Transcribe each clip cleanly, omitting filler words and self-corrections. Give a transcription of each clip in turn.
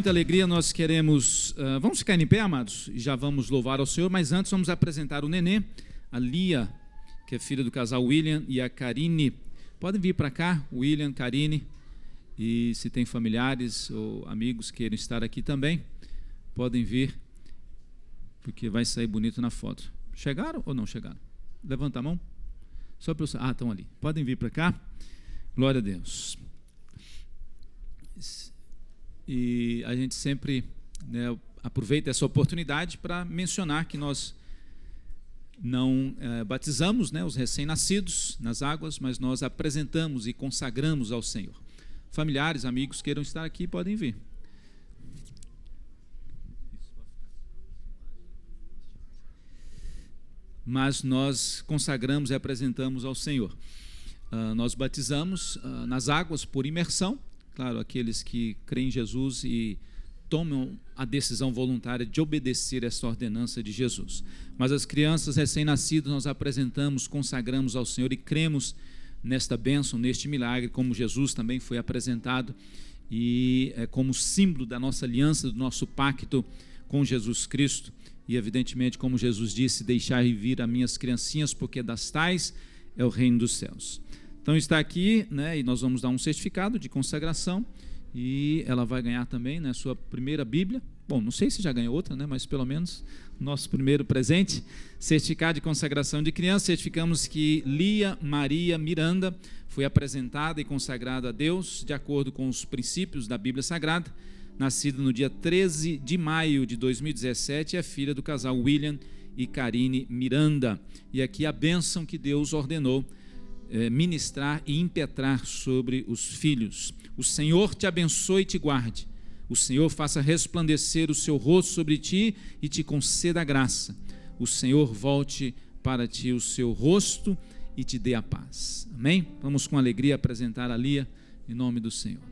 muita alegria nós queremos... vamos ficar em pé, amados, e já vamos louvar ao Senhor, mas antes vamos apresentar o nenê, a Lia, que é filha do casal William e a Karine. Podem vir para cá, William, Karine, e se tem familiares ou amigos que queiram estar aqui também, podem vir, porque vai sair bonito na foto. Chegaram ou não chegaram? Levanta a mão. Só para eu... estão ali. Podem vir para cá. Glória a Deus. E a gente sempre, né, aproveita essa oportunidade para mencionar que nós não batizamos, né, os recém-nascidos nas águas, mas nós apresentamos e consagramos ao Senhor. Familiares, amigos queiram estar aqui, podem vir. Mas nós consagramos e apresentamos ao Senhor. Nós batizamos nas águas por imersão, claro, aqueles que creem em Jesus e tomam a decisão voluntária de obedecer essa ordenança de Jesus. Mas as crianças recém-nascidas nós apresentamos, consagramos ao Senhor e cremos nesta bênção, neste milagre, como Jesus também foi apresentado e como símbolo da nossa aliança, do nosso pacto com Jesus Cristo. E evidentemente, como Jesus disse, deixai vir as minhas criancinhas, porque das tais é o reino dos céus. Então está aqui, né, e nós vamos dar um certificado de consagração, e ela vai ganhar também, né, sua primeira Bíblia. Bom, não sei se já ganhou outra, né, mas pelo menos nosso primeiro presente, certificado de consagração de criança. Certificamos que Lia Maria Miranda foi apresentada e consagrada a Deus de acordo com os princípios da Bíblia Sagrada, nascida no dia 13 de maio de 2017, é filha do casal William e Karine Miranda. E aqui a bênção que Deus ordenou ministrar e impetrar sobre os filhos. O Senhor te abençoe e te guarde. O Senhor faça resplandecer o seu rosto sobre ti e te conceda a graça. O Senhor volte para ti o seu rosto e te dê a paz. Amém? Vamos com alegria apresentar a Lia em nome do Senhor.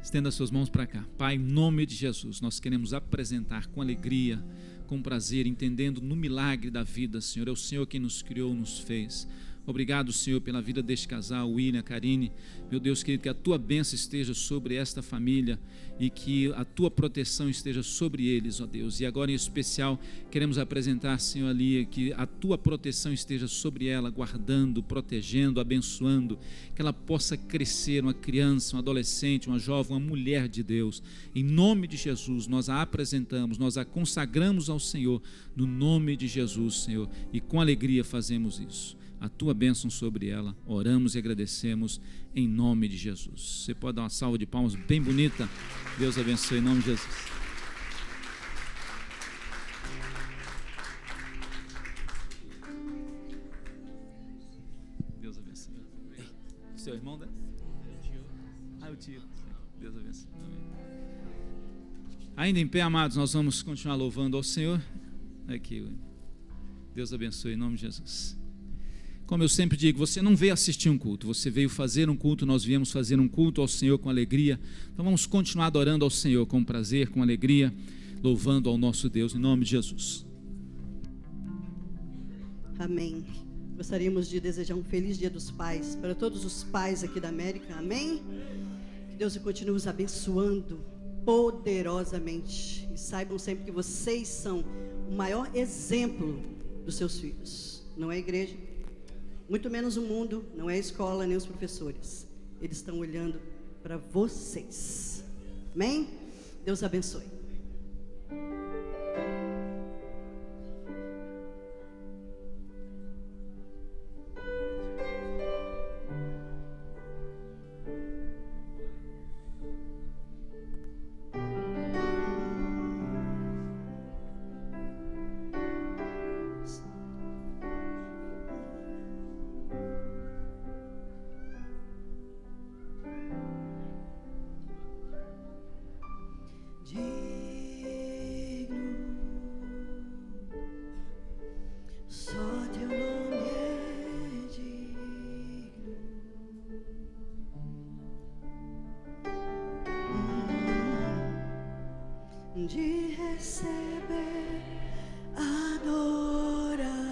Estenda suas mãos para cá. Pai, em nome de Jesus, nós queremos apresentar com alegria, com prazer, entendendo no milagre da vida, Senhor. É o Senhor quem nos criou, nos fez. Obrigado, Senhor, pela vida deste casal, William, Karine. Meu Deus querido, que a tua bênção esteja sobre esta família e que a tua proteção esteja sobre eles, ó Deus. E agora em especial queremos apresentar, Senhor, ali, que a tua proteção esteja sobre ela, guardando, protegendo, abençoando, que ela possa crescer, uma criança, um adolescente, uma jovem, uma mulher de Deus. Em nome de Jesus, nós a apresentamos, nós a consagramos ao Senhor, no nome de Jesus, Senhor, e com alegria fazemos isso. A tua bênção sobre ela, oramos e agradecemos em nome de Jesus. Você pode dar uma salva de palmas bem bonita. Deus abençoe em nome de Jesus. Deus abençoe. Seu irmão, né? O tio. Deus abençoe. Ainda em pé, amados, nós vamos continuar louvando ao Senhor. Aqui, Deus abençoe em nome de Jesus. Como eu sempre digo, você não veio assistir um culto, você veio fazer um culto, nós viemos fazer um culto ao Senhor com alegria. Então vamos continuar adorando ao Senhor com prazer, com alegria, louvando ao nosso Deus, em nome de Jesus. Amém. Gostaríamos de desejar um feliz Dia dos Pais para todos os pais aqui da América, amém? Que Deus continue os abençoando poderosamente. E saibam sempre que vocês são o maior exemplo dos seus filhos. Não é a igreja, muito menos o mundo, não é a escola, nem os professores. Eles estão olhando para vocês. Amém? Deus abençoe. De receber adoração.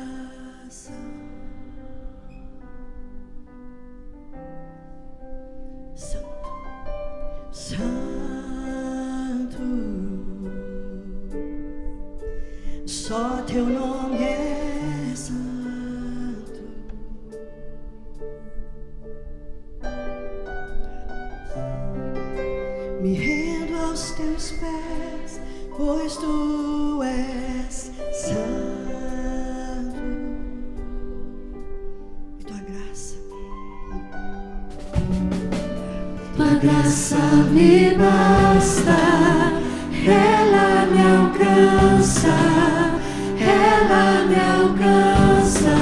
teu nome é santo. Me rendo aos teus pés, pois tu és santo. E tua graça, tua graça me basta, ela me alcança, ela me alcança.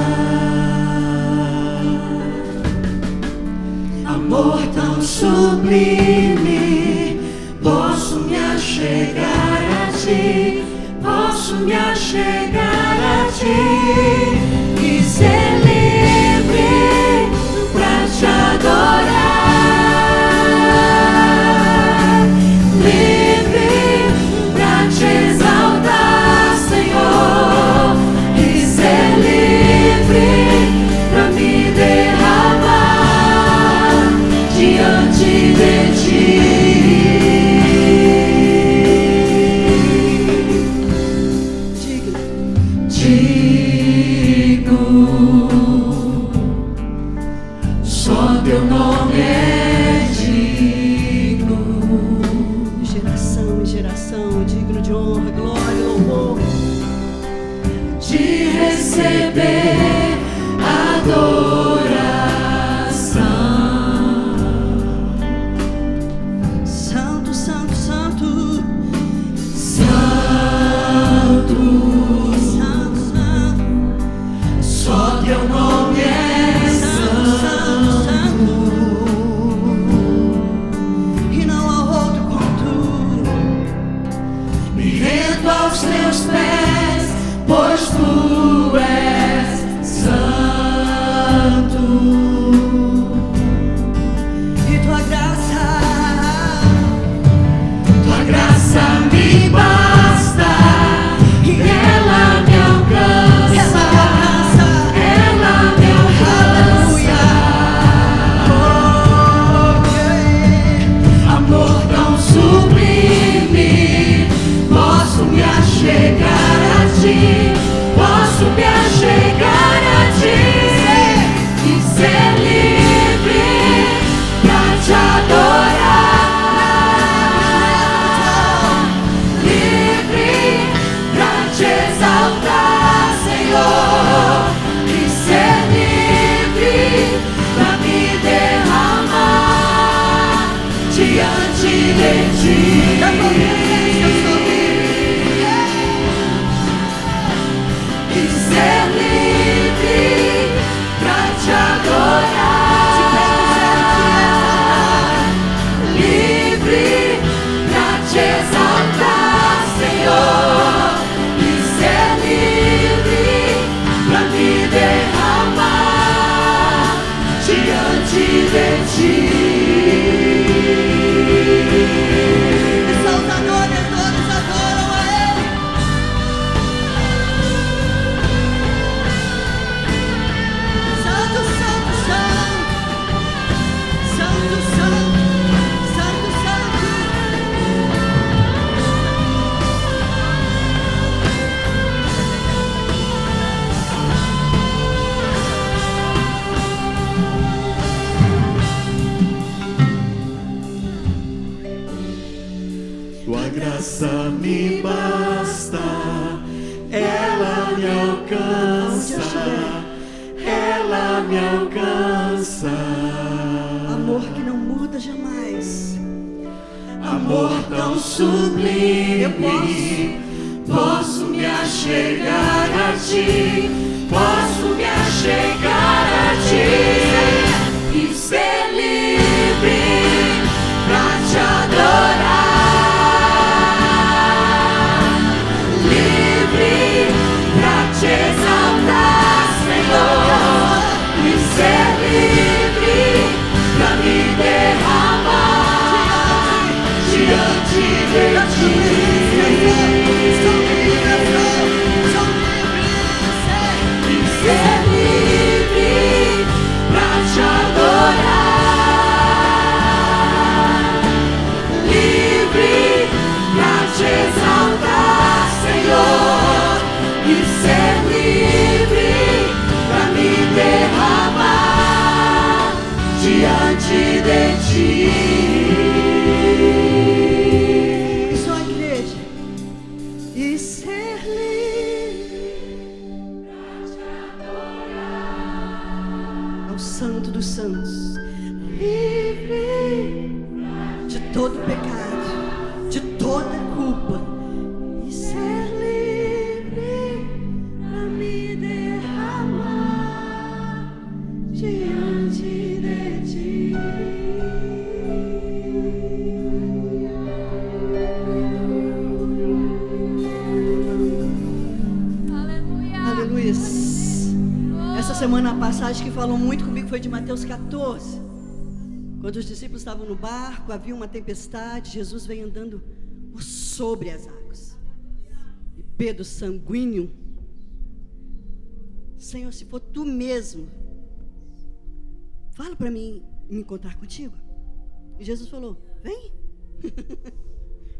Amor tão sublime, posso me achegar a ti, posso me achegar a ti e ser livre pra te adorar, livre pra te exaltar, Senhor, e ser livre pra me derramar diante de ti. Só teu nome é digno, de geração em geração, digno de honra, glória e louvor, de receber adoração. Santo, santo, santo, santo, santo, santo, só teu nome é aos teus pés, pois tu és santo. E tua graça me basta, e ela me alcança, ela me alcança. Amor tão sublime, posso me achegar a ti, posso me achegar a ti e ser livre pra te adorar, livre pra te exaltar, Senhor, e ser livre pra me derramar diante de ti. Ser livre pra te adorar, livre pra te exaltar, Senhor, e ser livre pra me derramar diante de ti. Tua graça me basta, ela me alcança, ela me alcança. Amor que não muda jamais, amor tão sublime, posso me achegar a ti, posso me achegar a ti e ser livre pra te adorar. Te exaltar, Senhor, e ser livre pra me derramar diante de ti. E ser livre diante de ti. E só a igreja. E ser livre ao Santo dos Santos, livre de todo pecado, de toda culpa, e ser livre pra me derramar diante de ti. Aleluia. Essa semana a passagem que falou muito comigo foi de Mateus 14. Quando os discípulos estavam no barco, havia uma tempestade, Jesus vem andando por sobre as águas. E Pedro, sanguíneo: Senhor, se for tu mesmo, fala para mim me encontrar contigo. E Jesus falou: vem.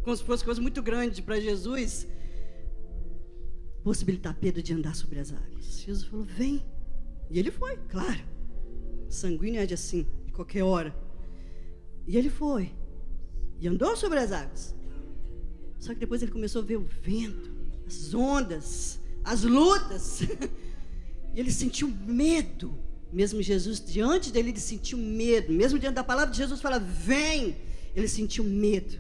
Como se fosse coisa muito grande para Jesus possibilitar Pedro de andar sobre as águas. Jesus falou: vem. E ele foi, claro. Sanguíneo é de assim, de qualquer hora. E ele foi. E andou sobre as águas. Só que depois ele começou a ver o vento, as ondas, as lutas. E ele sentiu medo. Mesmo Jesus, diante dele, ele sentiu medo. Mesmo diante da palavra de Jesus, fala: vem. Ele sentiu medo.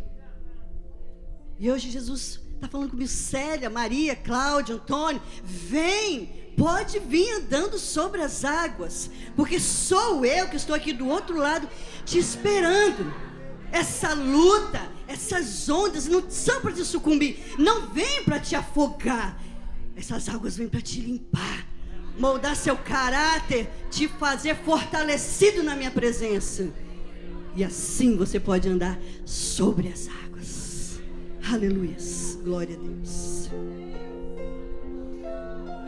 E hoje Jesus está falando comigo: Célia, Maria, Cláudia, Antônio, vem. Pode vir andando sobre as águas, porque sou eu que estou aqui do outro lado te esperando. Essa luta, essas ondas não são para te sucumbir, não vem para te afogar. Essas águas vêm para te limpar, moldar seu caráter, te fazer fortalecido na minha presença. E assim você pode andar sobre as águas. Aleluias, glória a Deus.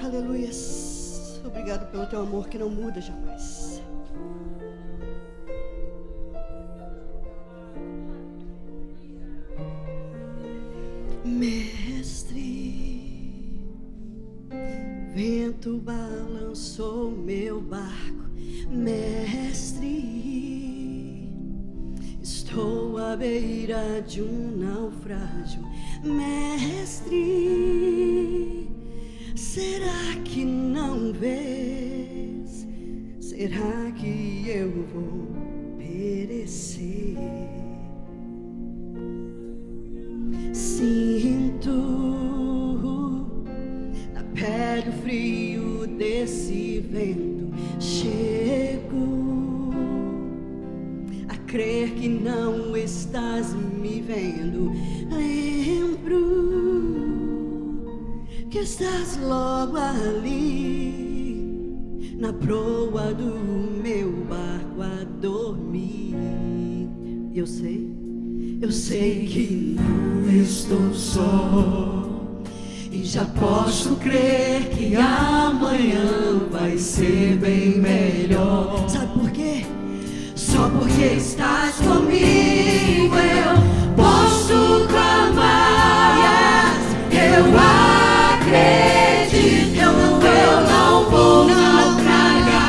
Aleluias. Obrigado pelo teu amor que não muda jamais. Mestre, vento balançou meu barco. Mestre, estou à beira de um naufrágio. Mestre, será que não vês? Será que eu vou perecer? Sinto na pele o frio desse vento. Chego a crer que não estás me vendo. Lembro que estás logo ali, na proa do meu barco a dormir. Eu sei que não estou só, e já posso crer que amanhã vai ser bem melhor. Sabe por quê? Só porque estás comigo eu posso clamar. Eu acredito, eu não vou naufragar.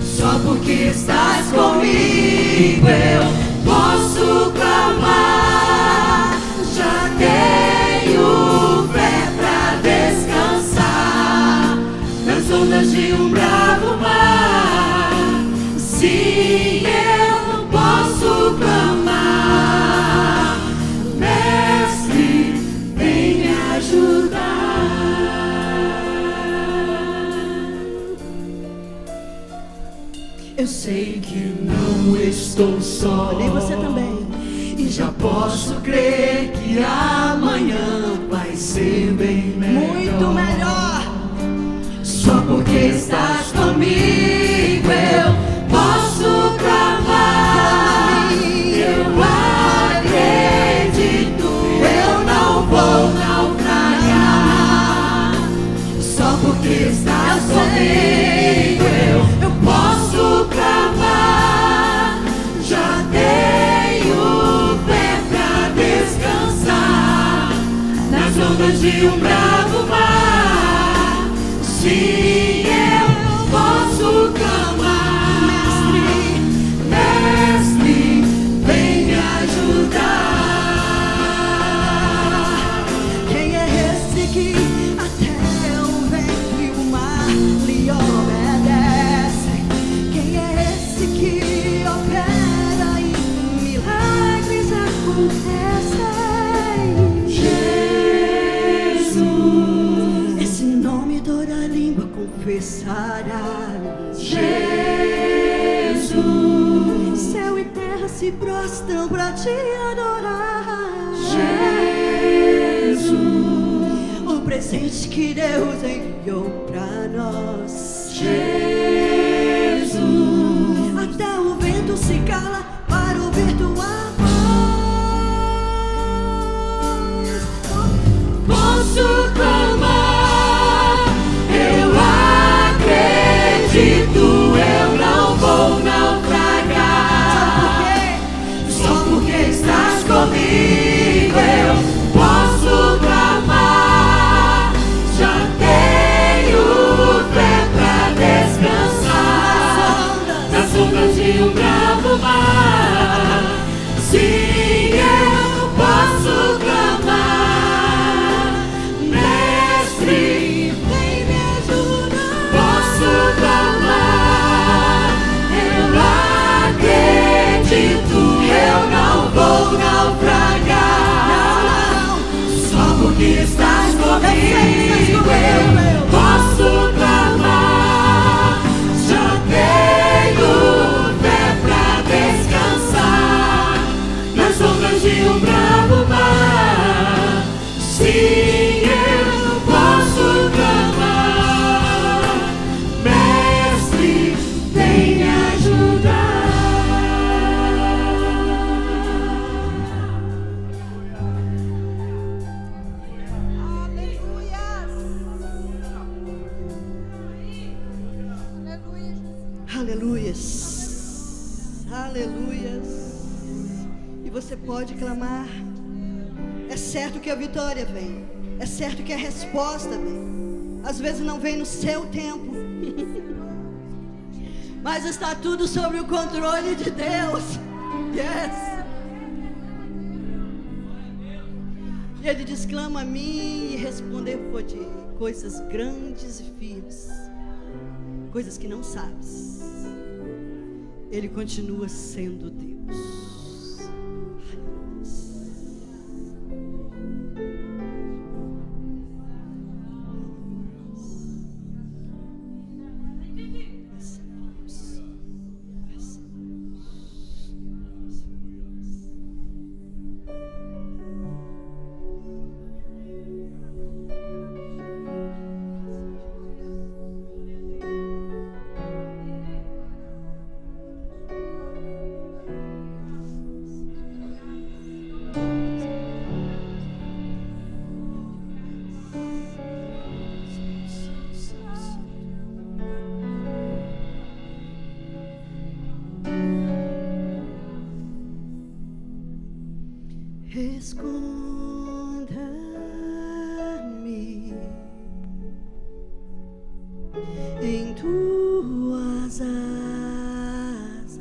Só porque estás comigo eu posso clamar. Já tenho fé pra descansar nas ondas de um bravo mar. Sim, eu posso clamar. Mestre, vem me ajudar. Eu sei que não estou só, nem você também. E já posso crer que amanhã vai ser bem melhor. Muito melhor. Só porque estás comigo eu posso clamar. Eu acredito, eu não vou naufragar. Só porque estás comigo eu posso clamar. Já tenho fé pra descansar nas ondas de um bravo mar. Sim, eu posso clamar. se prostram para te adorar. Jesus, o presente que Deus enviou para nós. Jesus, até o vento se cala para ouvir tua voz. posso clamar, eu acredito, eu não vou naufragar. Só porque estás comigo, eu posso clamar. Já tenho fé pra descansar nas ondas de um bravo mar. Sim, eu posso clamar. Mestre, Vem me ajudar. posso clamar. Eu acredito, eu não vou naufragar. Só porque estás comigo, eu posso clamar. Já tenho fé pra descansar nas ondas de um bravo mar. Sim, eu posso clamar. Mestre, vem me ajudar. Aleluias, aleluias. E você pode clamar. É certo que a vitória vem, é certo que a resposta vem. Às vezes não vem no seu tempo, mas está tudo sob o controle de Deus. Yes. E Ele diz: clama a mim e responder-te coisas grandes e firmes, coisas que não sabes. Ele continua sendo Deus. Esconda-me em tuas asas,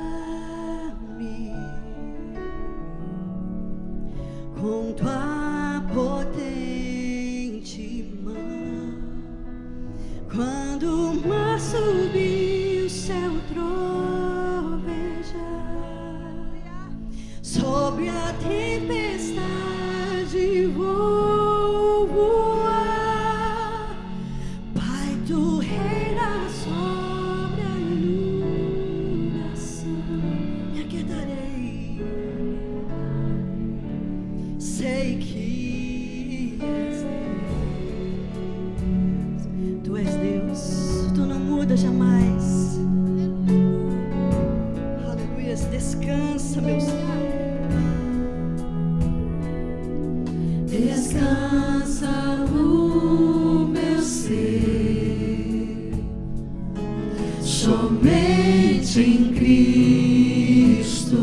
cubra-me com tua potente mão. Quando o mar subir, o céu trovejar, sobre a tempestade vou voar. Pai, tu reinas sobre a inundação. Me aquietarei, sei que és Deus. Tu és Deus, tu não muda jamais. Aleluia, descansa, meu Senhor. Descansa o meu ser, somente em Cristo.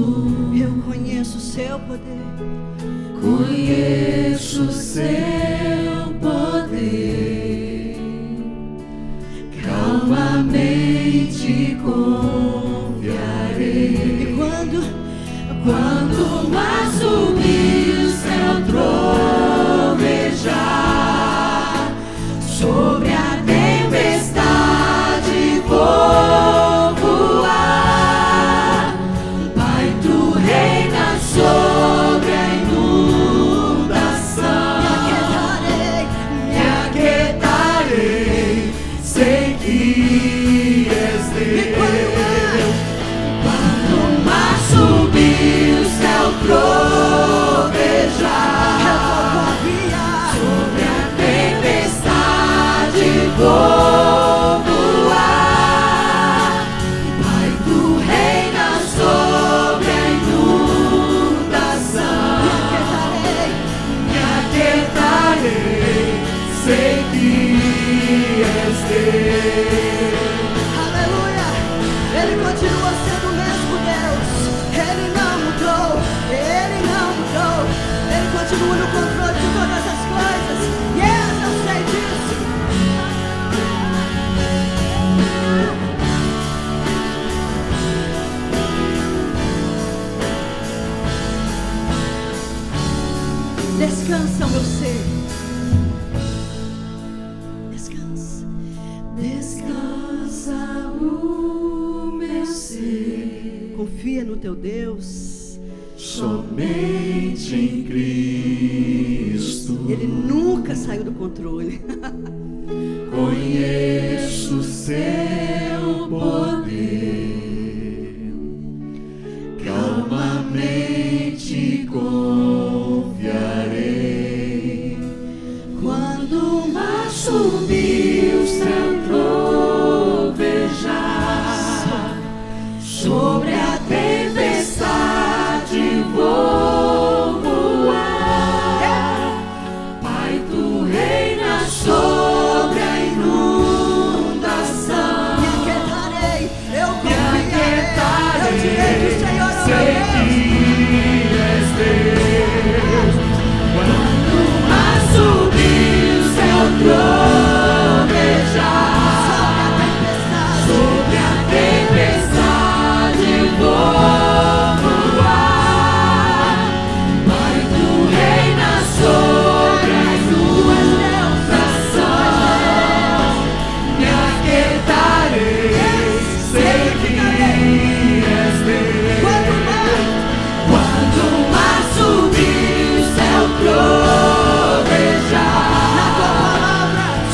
Eu conheço o seu poder. Conheço o seu poder, calmamente confiarei. E quando Quando o mar subir, o céu trovejar, sobre a tempestade vou voar. Pai, tu reinas sobre a inundação. Confia no teu Deus. Somente em Cristo. Ele nunca saiu do controle. Conheço o seu poder. Calmamente confiarei. Quando o mar subir, o céu trovejar, sobre a tempestade vou voar. Pai, tu reinas sobre a inundação. Me aquietarei, eu Me confiarei. Eu direi que o Senhor é o sei meu Deus. que és Deus. Quando o mar subir, o céu trovejar, sobre a tempestade vou voar. Pai, tu reinas sobre as inundações. Me aquietarei, sei que és Deus. Quando o mar subir, o céu trovejar,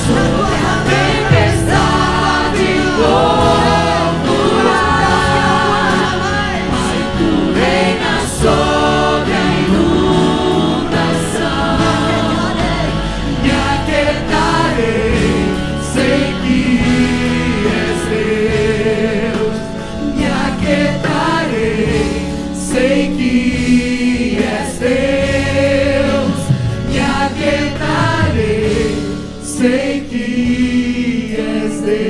sobre a tempestade vou voar. Pai, tu reinas sobre a inundação. Me aquietarei, sei que és Deus. Me aquietarei, sei que és Deus. Me aquietarei, sei que és Deus.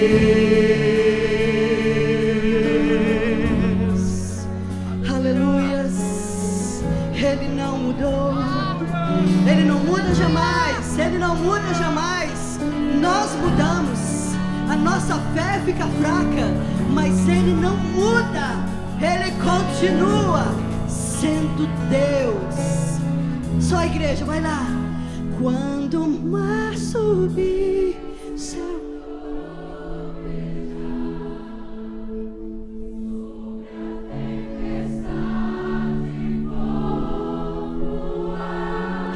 Aleluias. Ele não mudou. Ele não muda jamais. Ele não muda jamais. Nós mudamos. A nossa fé fica fraca, mas Ele não muda. Ele continua sendo Deus. Só a igreja, vai lá. Quando o mar subir, o céu.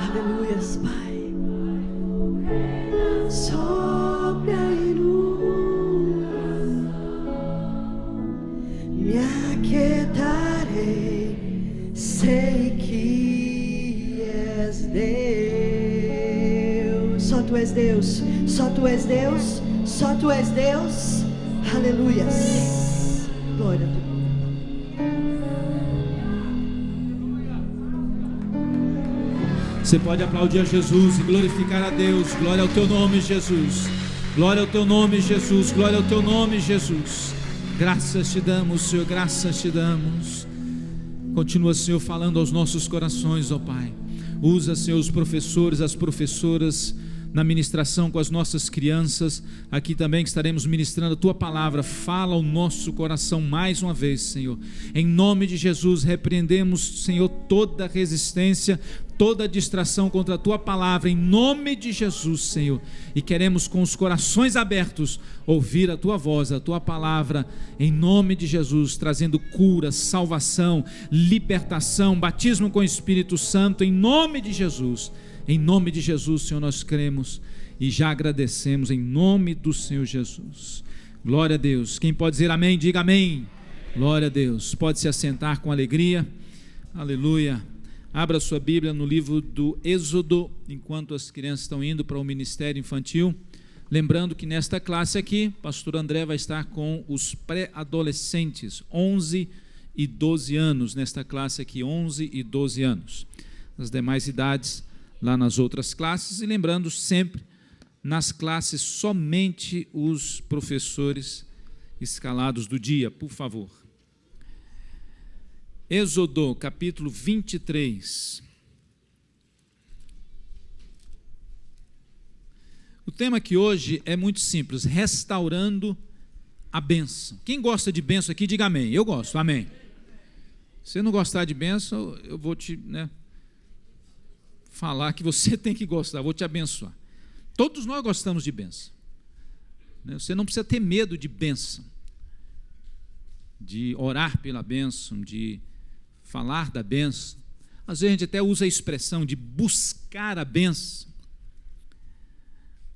Aleluias, Pai. Sobre a inundação, me aquietarei, sei que és Deus. Só tu és Deus, só tu és Deus, só tu és Deus. Aleluias. Glória a Deus. Você pode aplaudir a Jesus e glorificar a Deus. Glória ao teu nome, Jesus. Glória ao teu nome, Jesus. Glória ao teu nome, Jesus. Graças te damos, Senhor, graças te damos. Continua, Senhor, falando aos nossos corações, ó Pai. Usa, Senhor, os professores, as professoras na ministração com as nossas crianças. Aqui também que estaremos ministrando a tua palavra. Fala ao nosso coração mais uma vez, Senhor. Em nome de Jesus, repreendemos, Senhor, toda resistência, toda distração contra a tua palavra, em nome de Jesus, Senhor. E queremos com os corações abertos ouvir a tua voz, a tua palavra, em nome de Jesus, trazendo cura, salvação, libertação, batismo com o Espírito Santo, em nome de Jesus. Em nome de Jesus, Senhor, nós cremos e já agradecemos em nome do Senhor Jesus. Glória a Deus. Quem pode dizer amém, diga amém. Glória a Deus. Pode se assentar com alegria. Aleluia. Abra sua Bíblia no livro do Êxodo, enquanto as crianças estão indo para o ministério infantil. Lembrando que nesta classe aqui, pastor André vai estar com os pré-adolescentes, 11 e 12 anos, nesta classe aqui, 11 e 12 anos. As demais idades lá nas outras classes, e lembrando sempre, nas classes somente os professores escalados do dia, por favor. Êxodo, capítulo 23. O tema aqui hoje é muito simples, restaurando a bênção. Quem gosta de bênção aqui, diga amém. Eu gosto, amém. Se não gostar de bênção, eu vou te falar que você tem que gostar, vou te abençoar. Todos nós gostamos de bênção. Você não precisa ter medo de bênção. de orar pela bênção, de falar da bênção. Às vezes a gente até usa a expressão de buscar a bênção.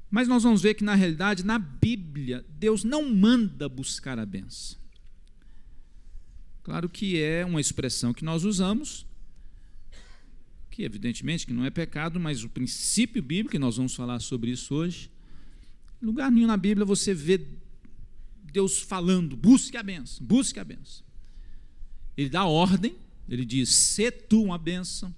Mas nós vamos ver que, na realidade, na Bíblia, Deus não manda buscar a bênção. Claro que é uma expressão que nós usamos, que evidentemente que não é pecado, mas o princípio bíblico, e nós vamos falar sobre isso hoje, em lugar nenhum na Bíblia você vê Deus falando, busque a bênção, busque a bênção. Ele dá ordem, ele diz, sê tu uma bênção,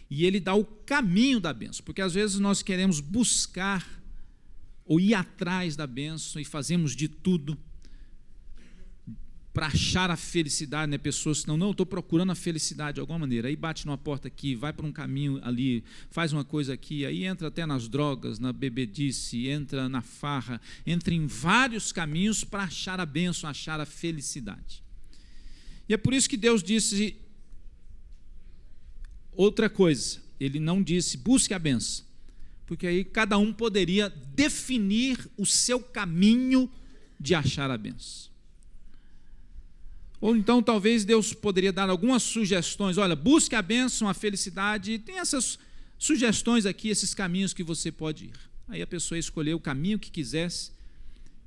e ele dá o caminho da bênção, porque às vezes nós queremos buscar ou ir atrás da bênção e fazemos de tudo para achar a felicidade, né? Pessoas que não, eu estou procurando a felicidade de alguma maneira, aí bate numa porta aqui, vai para um caminho ali, faz uma coisa aqui, aí entra até nas drogas, na bebedice, entra na farra, entra em vários caminhos para achar a bênção, achar a felicidade. E é por isso que Deus disse outra coisa, ele não disse busque a bênção, porque aí cada um poderia definir o seu caminho de achar a bênção. Ou então talvez Deus poderia dar algumas sugestões, olha, busque a bênção, a felicidade, tem essas sugestões aqui, esses caminhos que você pode ir. Aí a pessoa escolheu o caminho que quisesse,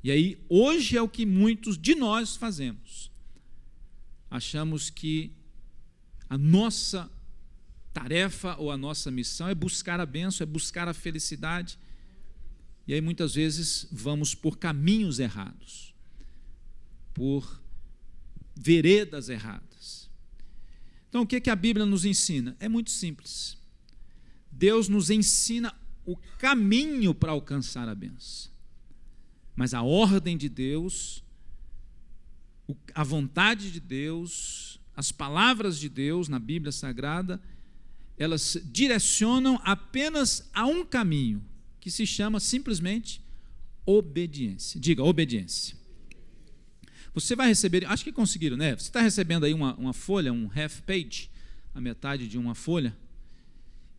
e aí hoje é o que muitos de nós fazemos. Achamos que a nossa tarefa ou a nossa missão é buscar a bênção, é buscar a felicidade, e aí muitas vezes vamos por caminhos errados, por veredas erradas. Então, o que a Bíblia nos ensina? É muito simples. Deus nos ensina o caminho para alcançar a bênção. Mas a ordem de Deus, a vontade de Deus, as palavras de Deus na Bíblia Sagrada, elas direcionam apenas a um caminho, que se chama simplesmente obediência. Diga, obediência. Você vai receber, acho que conseguiram, né? Você está recebendo aí uma folha, um half page, a metade de uma folha,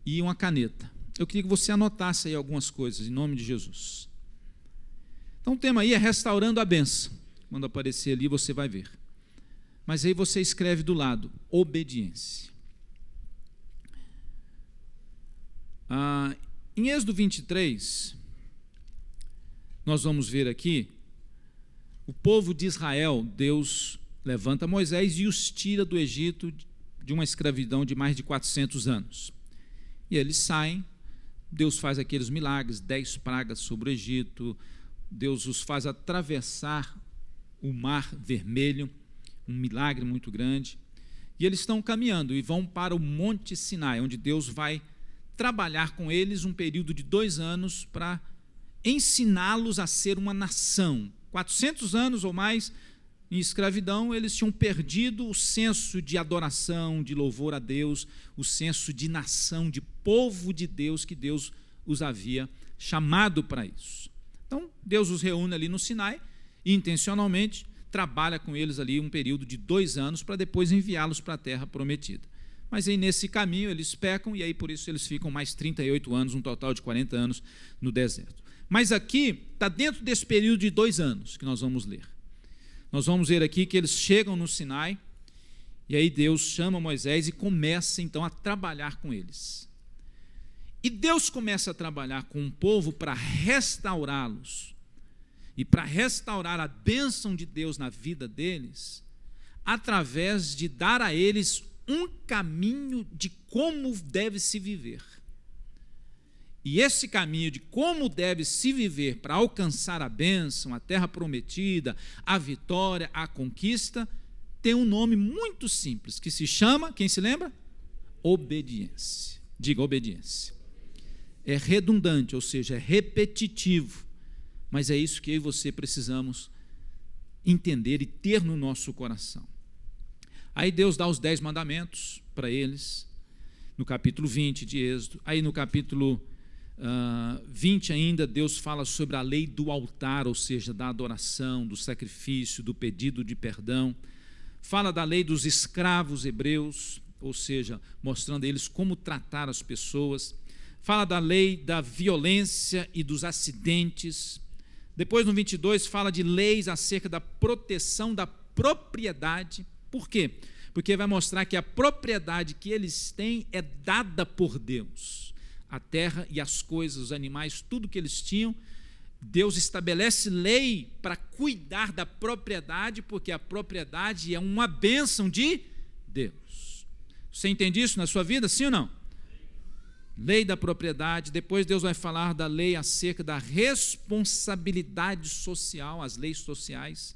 e uma caneta. Eu queria que você anotasse aí algumas coisas, em nome de Jesus. Então o tema aí é restaurando a bênção. Quando aparecer ali você vai ver. Mas aí você escreve do lado, obediência. Em Êxodo 23, nós vamos ver aqui, o povo de Israel, Deus levanta Moisés e os tira do Egito de uma escravidão de mais de 400 anos. E eles saem, Deus faz aqueles milagres, 10 pragas sobre o Egito, Deus os faz atravessar o Mar Vermelho, um milagre muito grande. E eles estão caminhando e vão para o Monte Sinai, onde Deus vai trabalhar com eles um período de 2 anos para ensiná-los a ser uma nação. 400 anos ou mais em escravidão, eles tinham perdido o senso de adoração, de louvor a Deus, o senso de nação, de povo de Deus, que Deus os havia chamado para isso. Então, Deus os reúne ali no Sinai e, intencionalmente, trabalha com eles ali um período de 2 anos para depois enviá-los para a terra prometida. Mas aí, nesse caminho, eles pecam e aí, por isso, eles ficam mais 38 anos, um total de 40 anos no deserto. Mas aqui, está dentro desse período de 2 anos que nós vamos ler. Nós vamos ver aqui que eles chegam no Sinai, e aí Deus chama Moisés e começa então a trabalhar com eles. E Deus começa a trabalhar com o povo para restaurá-los, e para restaurar a bênção de Deus na vida deles, através de dar a eles um caminho de como deve se viver. E esse caminho de como deve se viver para alcançar a bênção, a terra prometida, a vitória, a conquista, tem um nome muito simples, que se chama, quem se lembra? Obediência. Diga, obediência. É redundante, ou seja, é repetitivo, mas é isso que eu e você precisamos entender e ter no nosso coração. Aí Deus dá os 10 mandamentos para eles, no capítulo 20 de Êxodo. Aí no capítulo 20 ainda, Deus fala sobre a lei do altar, ou seja, da adoração, do sacrifício, do pedido de perdão. Fala da lei dos escravos hebreus, ou seja, mostrando a eles como tratar as pessoas. Fala da lei da violência e dos acidentes. Depois, no 22, fala de leis acerca da proteção da propriedade. Por quê? Porque vai mostrar que a propriedade que eles têm é dada por Deus. A terra e as coisas, os animais, tudo que eles tinham, Deus estabelece lei para cuidar da propriedade, porque a propriedade é uma bênção de Deus. Você entende isso na sua vida, sim ou não? Lei da propriedade. Depois Deus vai falar da lei acerca da responsabilidade social, as leis sociais,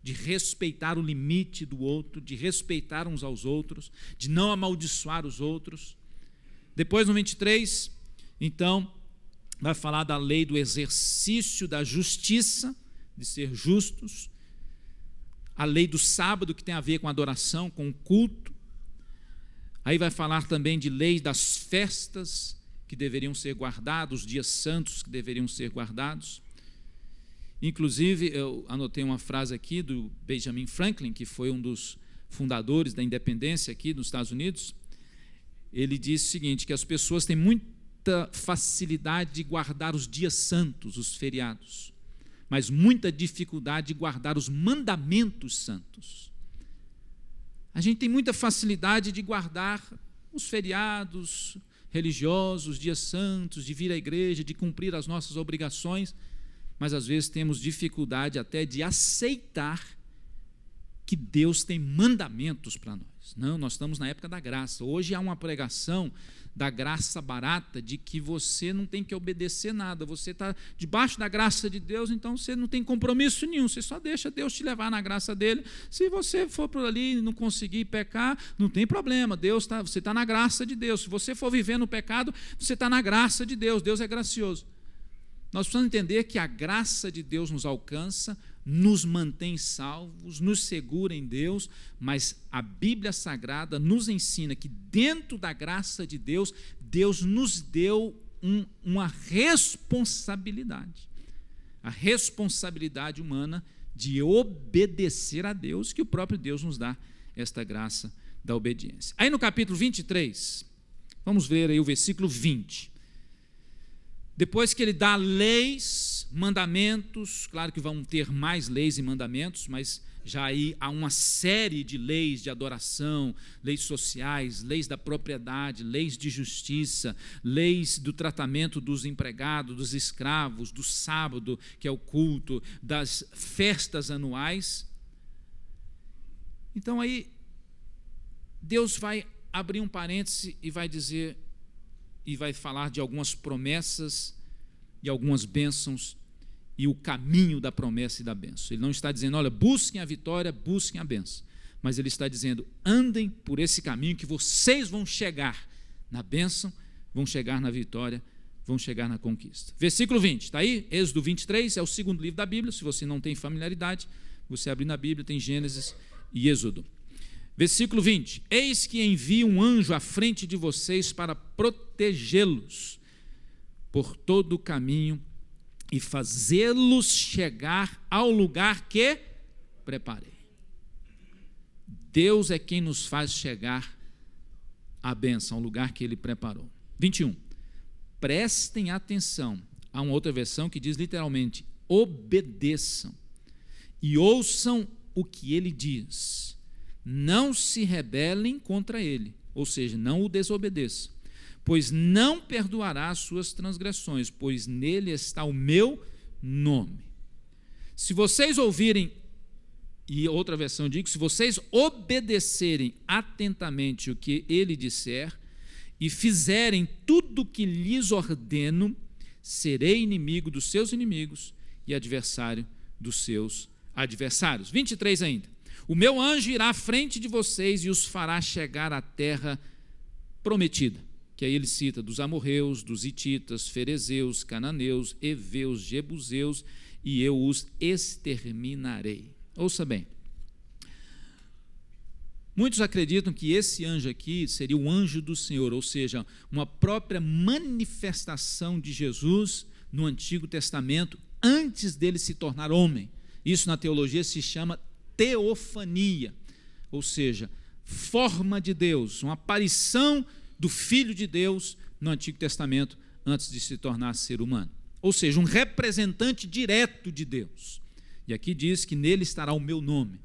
de respeitar o limite do outro, de respeitar uns aos outros, de não amaldiçoar os outros. Depois, no 23, então, vai falar da lei do exercício da justiça, de ser justos, a lei do sábado, que tem a ver com a adoração, com o culto. Aí vai falar também de lei das festas, que deveriam ser guardados, dias santos que deveriam ser guardados. Inclusive, eu anotei uma frase aqui do Benjamin Franklin, que foi um dos fundadores da independência aqui nos Estados Unidos. Ele disse o seguinte, que as pessoas têm muita facilidade de guardar os dias santos, os feriados, mas muita dificuldade de guardar os mandamentos santos. A gente tem muita facilidade de guardar os feriados religiosos, os dias santos, de vir à igreja, de cumprir as nossas obrigações, mas às vezes temos dificuldade até de aceitar que Deus tem mandamentos para nós. Não, nós estamos na época da graça. Hoje há uma pregação da graça barata, de que você não tem que obedecer nada, você está debaixo da graça de Deus, então você não tem compromisso nenhum, você só deixa Deus te levar na graça dele. Se você for por ali e não conseguir pecar, não tem problema, você está na graça de Deus. Se você for viver no pecado, você está na graça de Deus, Deus é gracioso. Nós precisamos entender que a graça de Deus nos alcança, nos mantém salvos, nos segura em Deus, mas a Bíblia Sagrada nos ensina que dentro da graça de Deus, Deus nos deu uma responsabilidade, a responsabilidade humana de obedecer a Deus, que o próprio Deus nos dá esta graça da obediência. Aí no capítulo 23, vamos ver aí o versículo 20. Depois que ele dá leis, mandamentos, claro que vão ter mais leis e mandamentos, mas já aí há uma série de leis de adoração, leis sociais, leis da propriedade, leis de justiça, leis do tratamento dos empregados, dos escravos, do sábado, que é o culto, das festas anuais. Então aí Deus vai abrir um parêntese e vai dizer, e vai falar de algumas promessas e algumas bênçãos e o caminho da promessa e da bênção. Ele não está dizendo, olha, busquem a vitória, busquem a bênção, mas ele está dizendo, andem por esse caminho que vocês vão chegar na bênção, vão chegar na vitória, vão chegar na conquista. Versículo 20, está aí? Êxodo 23, é o segundo livro da Bíblia. Se você não tem familiaridade, você abrir na Bíblia, tem Gênesis e Êxodo. Versículo 20, eis que envio um anjo à frente de vocês para protegê-los por todo o caminho e fazê-los chegar ao lugar que preparei. Deus é quem nos faz chegar à bênção, ao lugar que Ele preparou. 21, prestem atenção. Há uma outra versão que diz literalmente, obedeçam e ouçam o que Ele diz. Não se rebelem contra Ele, ou seja, não o desobedeçam, pois não perdoará as suas transgressões, pois nele está o meu nome. Se vocês ouvirem, e outra versão diz, se vocês obedecerem atentamente o que ele disser e fizerem tudo o que lhes ordeno, serei inimigo dos seus inimigos e adversário dos seus adversários. 23 ainda. O meu anjo irá à frente de vocês e os fará chegar à terra prometida, que aí ele cita dos amorreus, dos hititas, ferezeus, cananeus, heveus, jebuseus, e eu os exterminarei. Ouça bem, muitos acreditam que esse anjo aqui seria o anjo do Senhor, ou seja, uma própria manifestação de Jesus no Antigo Testamento, antes dele se tornar homem. Isso na teologia se chama teofania, ou seja, forma de Deus, uma aparição do Filho de Deus no Antigo Testamento, antes de se tornar ser humano. Ou seja, um representante direto de Deus. E aqui diz que nele estará o meu nome.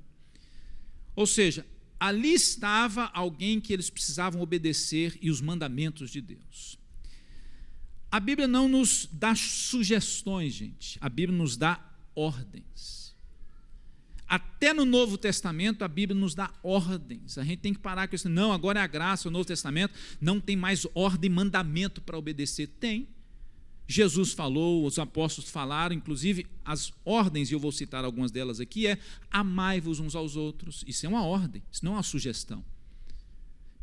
Ou seja, ali estava alguém que eles precisavam obedecer e os mandamentos de Deus. A Bíblia não nos dá sugestões, gente. A Bíblia nos dá ordens. Até no Novo Testamento, a Bíblia nos dá ordens. A gente tem que parar com isso. Não, agora é a graça, o Novo Testamento não tem mais ordem e mandamento para obedecer. Tem. Jesus falou, os apóstolos falaram, inclusive as ordens, e eu vou citar algumas delas aqui, é amai-vos uns aos outros. Isso é uma ordem, isso não é uma sugestão.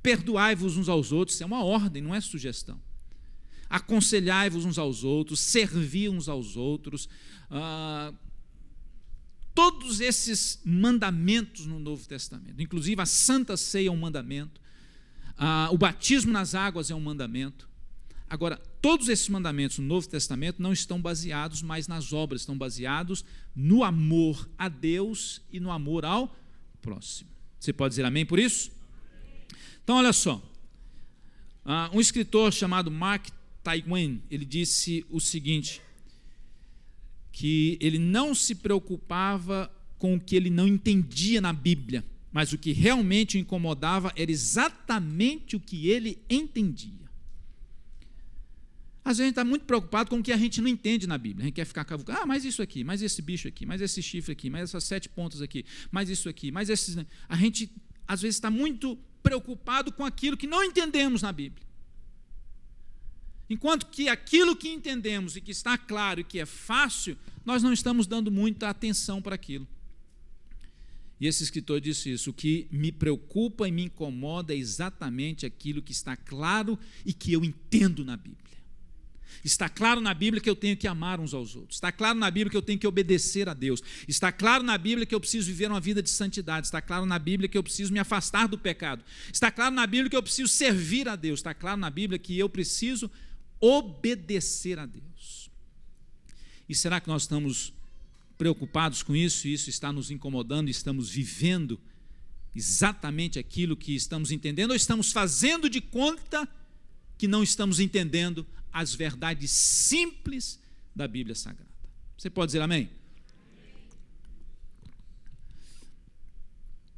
Perdoai-vos uns aos outros, isso é uma ordem, não é sugestão. Aconselhai-vos uns aos outros, servi uns aos outros. Todos esses mandamentos no Novo Testamento, inclusive a Santa Ceia é um mandamento, o batismo nas águas é um mandamento. Agora, todos esses mandamentos no Novo Testamento não estão baseados mais nas obras, estão baseados no amor a Deus e no amor ao próximo. Você pode dizer amém por isso? Então, olha só, um escritor chamado Mark Twain, ele disse o seguinte, que ele não se preocupava com o que ele não entendia na Bíblia, mas o que realmente o incomodava era exatamente o que ele entendia. Às vezes a gente está muito preocupado com o que a gente não entende na Bíblia. A gente quer ficar cavucando, mas isso aqui, mas esse bicho aqui, mas esse chifre aqui, mas essas 7 pontas aqui, mas isso aqui, mas esses... A gente, às vezes, está muito preocupado com aquilo que não entendemos na Bíblia. Enquanto que aquilo que entendemos e que está claro e que é fácil, nós não estamos dando muita atenção para aquilo. E esse escritor disse isso, o que me preocupa e me incomoda é exatamente aquilo que está claro e que eu entendo na Bíblia. Está claro na Bíblia que eu tenho que amar uns aos outros. Está claro na Bíblia que eu tenho que obedecer a Deus. Está claro na Bíblia que eu preciso viver uma vida de santidade. Está claro na Bíblia que eu preciso me afastar do pecado. Está claro na Bíblia que eu preciso servir a Deus. Está claro na Bíblia que eu preciso obedecer a Deus. E será que nós estamos preocupados com isso? E isso está nos incomodando? Estamos vivendo exatamente aquilo que estamos entendendo? Ou estamos fazendo de conta que não estamos entendendo as verdades simples da Bíblia Sagrada? Você pode dizer amém?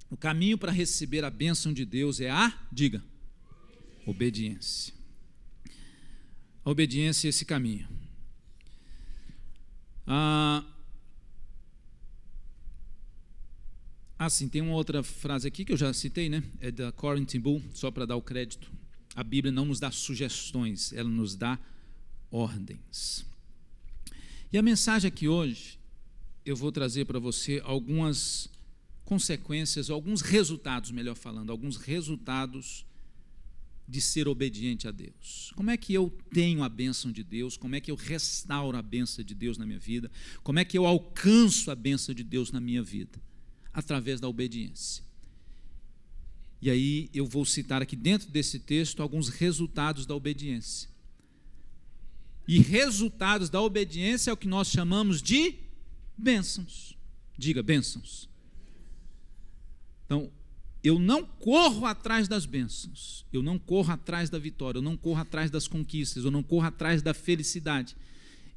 O caminho para receber a bênção de Deus é diga, obediência. A obediência é esse caminho. Sim, tem uma outra frase aqui que eu já citei, né? É da Corrie ten Boom, só para dar o crédito. A Bíblia não nos dá sugestões, ela nos dá ordens. E a mensagem aqui hoje, eu vou trazer para você algumas consequências, alguns resultados, melhor falando, alguns resultados de ser obediente a Deus. Como é que eu tenho a bênção de Deus? Como é que eu restauro a bênção de Deus na minha vida? Como é que eu alcanço a bênção de Deus na minha vida? Através da obediência. E aí eu vou citar aqui dentro desse texto alguns resultados da obediência. E resultados da obediência é o que nós chamamos de bênçãos. Diga, bênçãos. Então, eu não corro atrás das bênçãos, eu não corro atrás da vitória, eu não corro atrás das conquistas, eu não corro atrás da felicidade.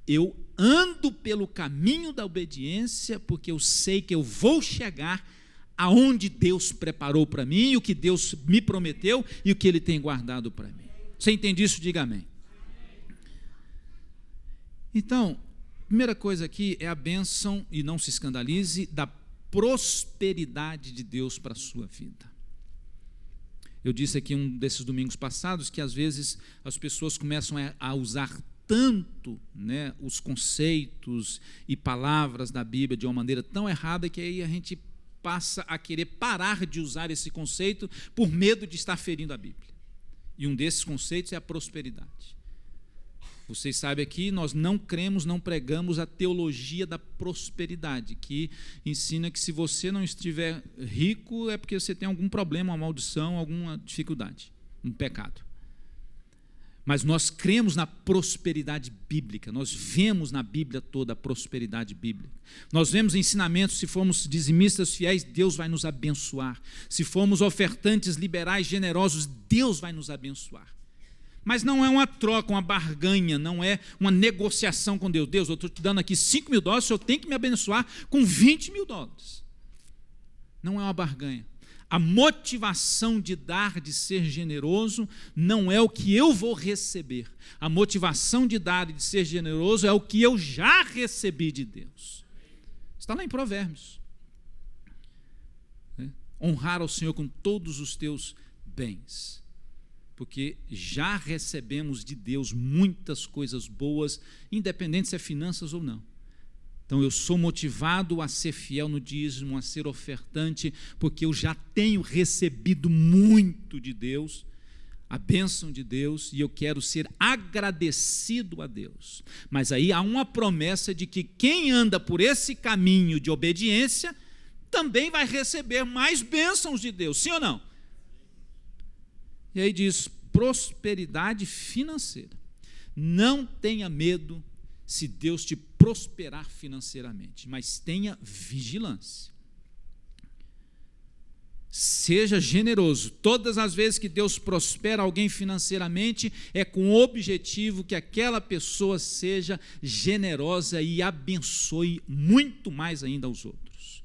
Eu ando pelo caminho da obediência, porque eu sei que eu vou chegar aonde Deus preparou para mim, o que Deus me prometeu e o que Ele tem guardado para mim. Você entende isso? Diga amém. Então, a primeira coisa aqui é a bênção, e não se escandalize, da prosperidade de Deus para a sua vida. Eu disse aqui um desses domingos passados que às vezes as pessoas começam a usar tanto, né, os conceitos e palavras da Bíblia de uma maneira tão errada que aí a gente passa a querer parar de usar esse conceito por medo de estar ferindo a Bíblia. E um desses conceitos é a prosperidade. Vocês sabem aqui, nós não cremos, não pregamos a teologia da prosperidade, que ensina que se você não estiver rico é porque você tem algum problema, uma maldição, alguma dificuldade, um pecado. Mas nós cremos na prosperidade bíblica, nós vemos na Bíblia toda a prosperidade bíblica. Nós vemos ensinamentos, se formos dizimistas fiéis, Deus vai nos abençoar. Se formos ofertantes liberais, generosos, Deus vai nos abençoar. Mas não é uma troca, uma barganha, não é uma negociação com Deus. Deus, eu estou te dando aqui $5.000, o senhor tem que me abençoar com $20.000. Não é uma barganha. A motivação de dar, de ser generoso, não é o que eu vou receber. A motivação de dar e de ser generoso é o que eu já recebi de Deus. Está lá em Provérbios. Honrar ao Senhor com todos os teus bens. Porque já recebemos de Deus muitas coisas boas, independente se é finanças ou não. Então, eu sou motivado a ser fiel no dízimo, a ser ofertante, porque eu já tenho recebido muito de Deus, a bênção de Deus, e eu quero ser agradecido a Deus. Mas aí há uma promessa de que quem anda por esse caminho de obediência também vai receber mais bênçãos de Deus, sim ou não? E aí diz, prosperidade financeira. Não tenha medo se Deus te prosperar financeiramente, mas tenha vigilância. Seja generoso. Todas as vezes que Deus prospera alguém financeiramente, é com o objetivo que aquela pessoa seja generosa e abençoe muito mais ainda aos outros.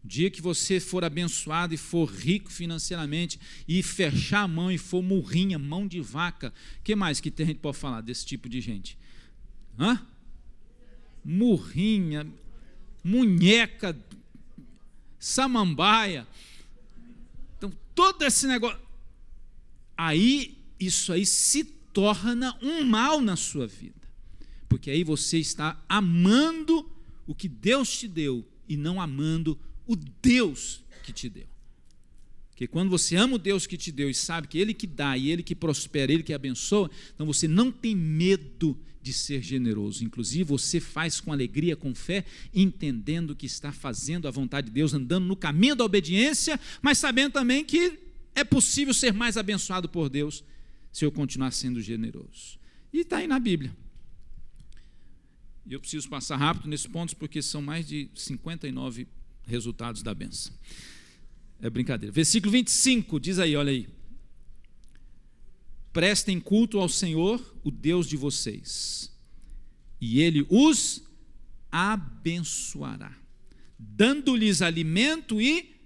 O dia que você for abençoado e for rico financeiramente e fechar a mão e for murrinha, mão de vaca, o que mais que a gente pode falar desse tipo de gente? Murrinha, munheca, samambaia. Então, todo esse negócio. Isso aí se torna um mal na sua vida. Porque aí você está amando o que Deus te deu e não amando o Deus que te deu. Porque quando você ama o Deus que te deu e sabe que Ele que dá e Ele que prospera, Ele que abençoa, então você não tem medo de ser generoso. Inclusive, você faz com alegria, com fé, entendendo que está fazendo a vontade de Deus, andando no caminho da obediência, mas sabendo também que é possível ser mais abençoado por Deus se eu continuar sendo generoso. E está aí na Bíblia. E eu preciso passar rápido nesses pontos, porque são mais de 59 resultados da bênção. É brincadeira. Versículo 25, diz aí, olha aí. Prestem culto ao Senhor, o Deus de vocês, e Ele os abençoará, dando-lhes alimento e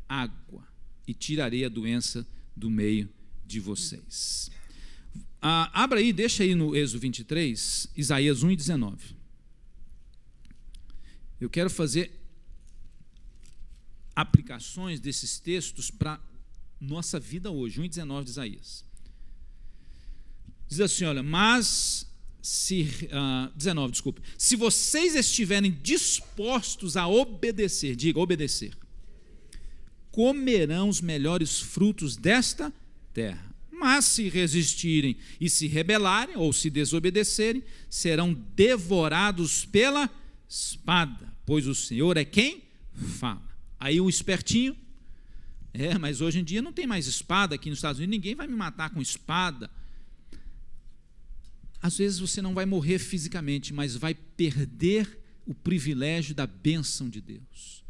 água, e tirarei a doença do meio de vocês. Abra aí, deixa aí no Êxodo 23, Isaías 1:19. Eu quero fazer aplicações desses textos para nossa vida hoje. 1:19 de Isaías. Diz assim, olha, se vocês estiverem dispostos a obedecer, diga, obedecer, comerão os melhores frutos desta terra. Mas se resistirem e se rebelarem, ou se desobedecerem, serão devorados pela espada, pois o Senhor é quem fala. Aí um espertinho, mas hoje em dia não tem mais espada aqui nos Estados Unidos, ninguém vai me matar com espada. Às vezes você não vai morrer fisicamente, mas vai perder o privilégio da bênção de Deus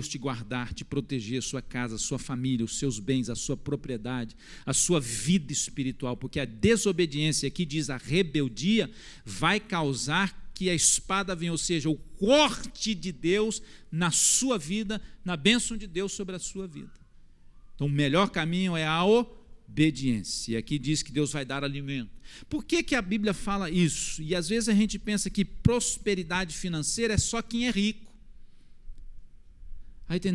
te guardar, te proteger, a sua casa, a sua família, os seus bens, a sua propriedade, a sua vida espiritual, porque a desobediência, aqui diz a rebeldia, vai causar que a espada venha, ou seja, o corte de Deus na sua vida, na bênção de Deus sobre a sua vida. Então o melhor caminho é a obediência. E aqui diz que Deus vai dar alimento. Por que a Bíblia fala isso? E às vezes a gente pensa que prosperidade financeira é só quem é rico. Aí tem,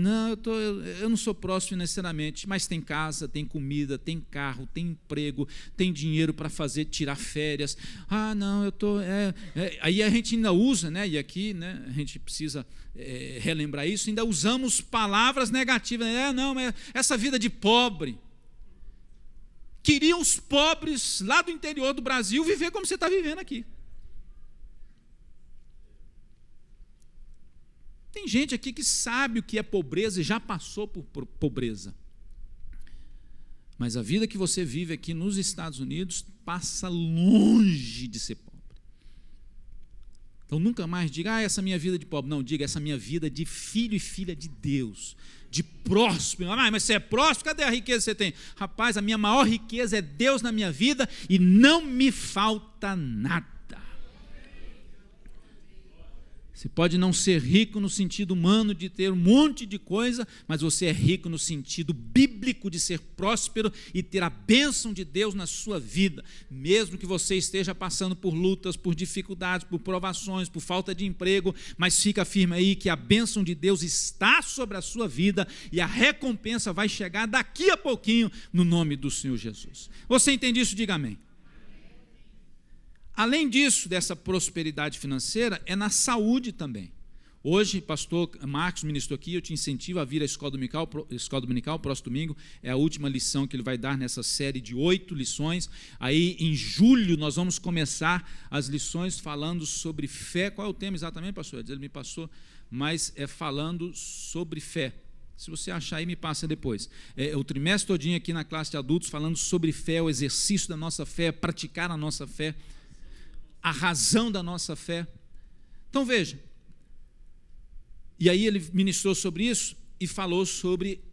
eu não sou próspero financeiramente, mas tem casa, tem comida, tem carro, tem emprego, tem dinheiro para tirar férias. Aí a gente ainda usa, né? E aqui, né, a gente precisa relembrar isso, ainda usamos palavras negativas. Essa vida de pobre. Queriam os pobres lá do interior do Brasil viver como você está vivendo aqui. Tem gente aqui que sabe o que é pobreza e já passou por pobreza. Mas a vida que você vive aqui nos Estados Unidos passa longe de ser pobre. Então nunca mais diga, essa minha vida de pobre. Não, diga, essa minha vida de filho e filha de Deus, de próspero. Mas você é próspero? Cadê a riqueza que você tem? Rapaz, a minha maior riqueza é Deus na minha vida e não me falta nada. Você pode não ser rico no sentido humano de ter um monte de coisa, mas você é rico no sentido bíblico de ser próspero e ter a bênção de Deus na sua vida, mesmo que você esteja passando por lutas, por dificuldades, por provações, por falta de emprego, mas fica firme aí que a bênção de Deus está sobre a sua vida e a recompensa vai chegar daqui a pouquinho no nome do Senhor Jesus. Você entende isso? Diga amém. Além disso, dessa prosperidade financeira, é na saúde também. Hoje, pastor Marcos ministrou aqui, eu te incentivo a vir à Escola Dominical, próximo domingo, é a última lição que ele vai dar nessa série de 8 lições. Aí, em julho, nós vamos começar as lições falando sobre fé. Qual é o tema exatamente, pastor? Ele me passou, mas é falando sobre fé. Se você achar aí, me passa depois. O trimestre todinho aqui na classe de adultos, falando sobre fé, o exercício da nossa fé, praticar a nossa fé, a razão da nossa fé. Então veja, e aí ele ministrou sobre isso e falou sobre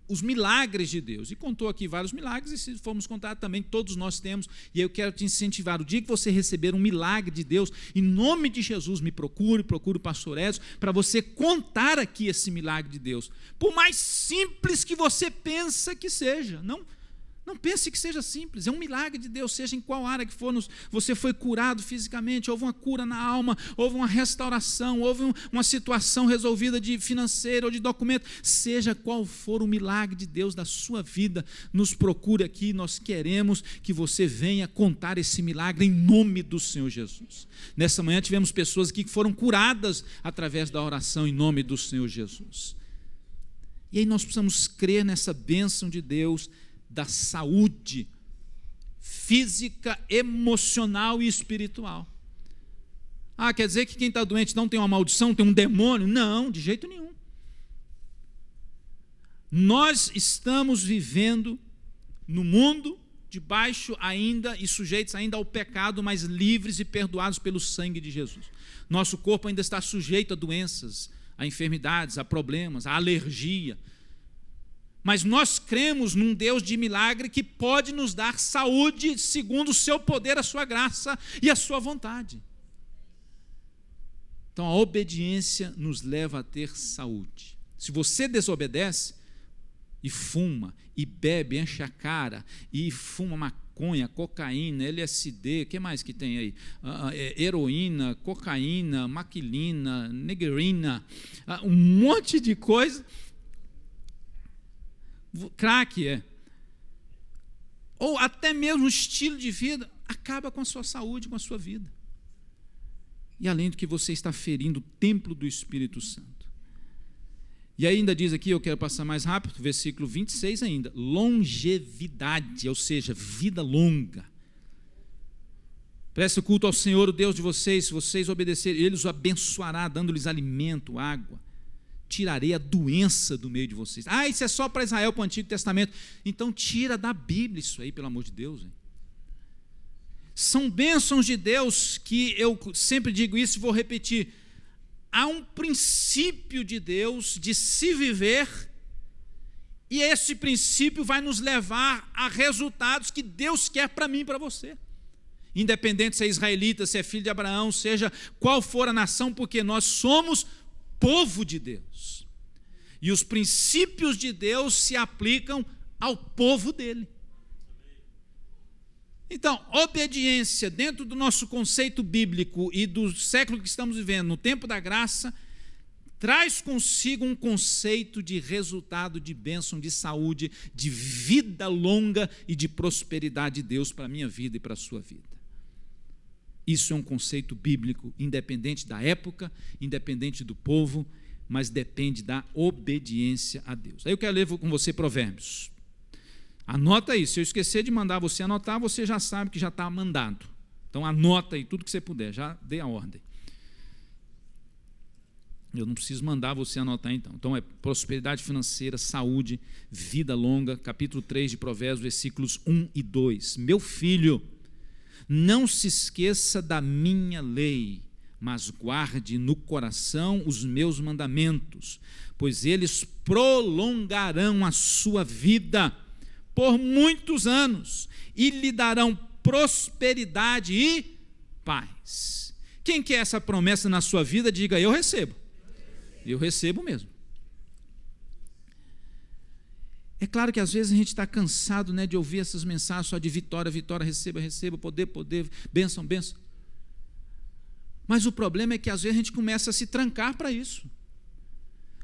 os milagres de Deus, e contou aqui vários milagres, e se formos contar também, todos nós temos, e eu quero te incentivar, o dia que você receber um milagre de Deus, em nome de Jesus, me procure o pastor Edson, para você contar aqui esse milagre de Deus, por mais simples que você pensa que seja, não pense que seja simples, é um milagre de Deus, seja em qual área que for, você foi curado fisicamente, houve uma cura na alma, houve uma restauração, houve uma situação resolvida de financeira ou de documento, seja qual for o milagre de Deus da sua vida, nos procure aqui, nós queremos que você venha contar esse milagre em nome do Senhor Jesus. Nessa manhã tivemos pessoas aqui que foram curadas através da oração em nome do Senhor Jesus. E aí nós precisamos crer nessa bênção de Deus, da saúde física, emocional e espiritual. Quer dizer que quem está doente não tem uma maldição, tem um demônio? Não, de jeito nenhum. Nós estamos vivendo no mundo debaixo ainda e sujeitos ainda ao pecado, mas livres e perdoados pelo sangue de Jesus. Nosso corpo ainda está sujeito a doenças, a enfermidades, a problemas, a alergia. Mas nós cremos num Deus de milagre que pode nos dar saúde segundo o seu poder, a sua graça e a sua vontade. Então a obediência nos leva a ter saúde. Se você desobedece e fuma, e bebe, enche a cara, e fuma maconha, cocaína, LSD, o que mais que tem aí? Heroína, cocaína, maquilina, negrina, um monte de coisa... crack, ou até mesmo o estilo de vida, acaba com a sua saúde, com a sua vida. E além do que você está ferindo o templo do Espírito Santo. E ainda diz aqui, eu quero passar mais rápido, versículo 26 ainda, longevidade, ou seja, vida longa. Preste culto ao Senhor, o Deus de vocês, se vocês obedecerem, Ele os abençoará, dando-lhes alimento, água. Tirarei a doença do meio de vocês. Isso é só para Israel, para o Antigo Testamento. Então tira da Bíblia isso aí, pelo amor de Deus. Hein? São bênçãos de Deus que eu sempre digo isso e vou repetir. Há um princípio de Deus de se viver e esse princípio vai nos levar a resultados que Deus quer para mim e para você. Independente se é israelita, se é filho de Abraão, seja qual for a nação, porque nós somos povo de Deus, e os princípios de Deus se aplicam ao povo dele. Então, obediência dentro do nosso conceito bíblico e do século que estamos vivendo, no tempo da graça, traz consigo um conceito de resultado, de bênção, de saúde, de vida longa e de prosperidade de Deus para a minha vida e para a sua vida. Isso é um conceito bíblico, independente da época, independente do povo, mas depende da obediência a Deus. Aí eu quero ler com você Provérbios. Anota aí, se eu esquecer de mandar você anotar, você já sabe que já está mandado. Então anota aí tudo que você puder, já dei a ordem. Eu não preciso mandar você anotar então. Então é prosperidade financeira, saúde, vida longa, capítulo 3 de Provérbios, versículos 1 e 2. Meu filho, não se esqueça da minha lei, mas guarde no coração os meus mandamentos, pois eles prolongarão a sua vida por muitos anos e lhe darão prosperidade e paz. Quem quer essa promessa na sua vida, diga: eu recebo. Eu recebo mesmo. É claro que às vezes a gente está cansado, né, de ouvir essas mensagens só de vitória, vitória, receba, receba, poder, poder, bênção, bênção. Mas o problema é que às vezes a gente começa a se trancar para isso.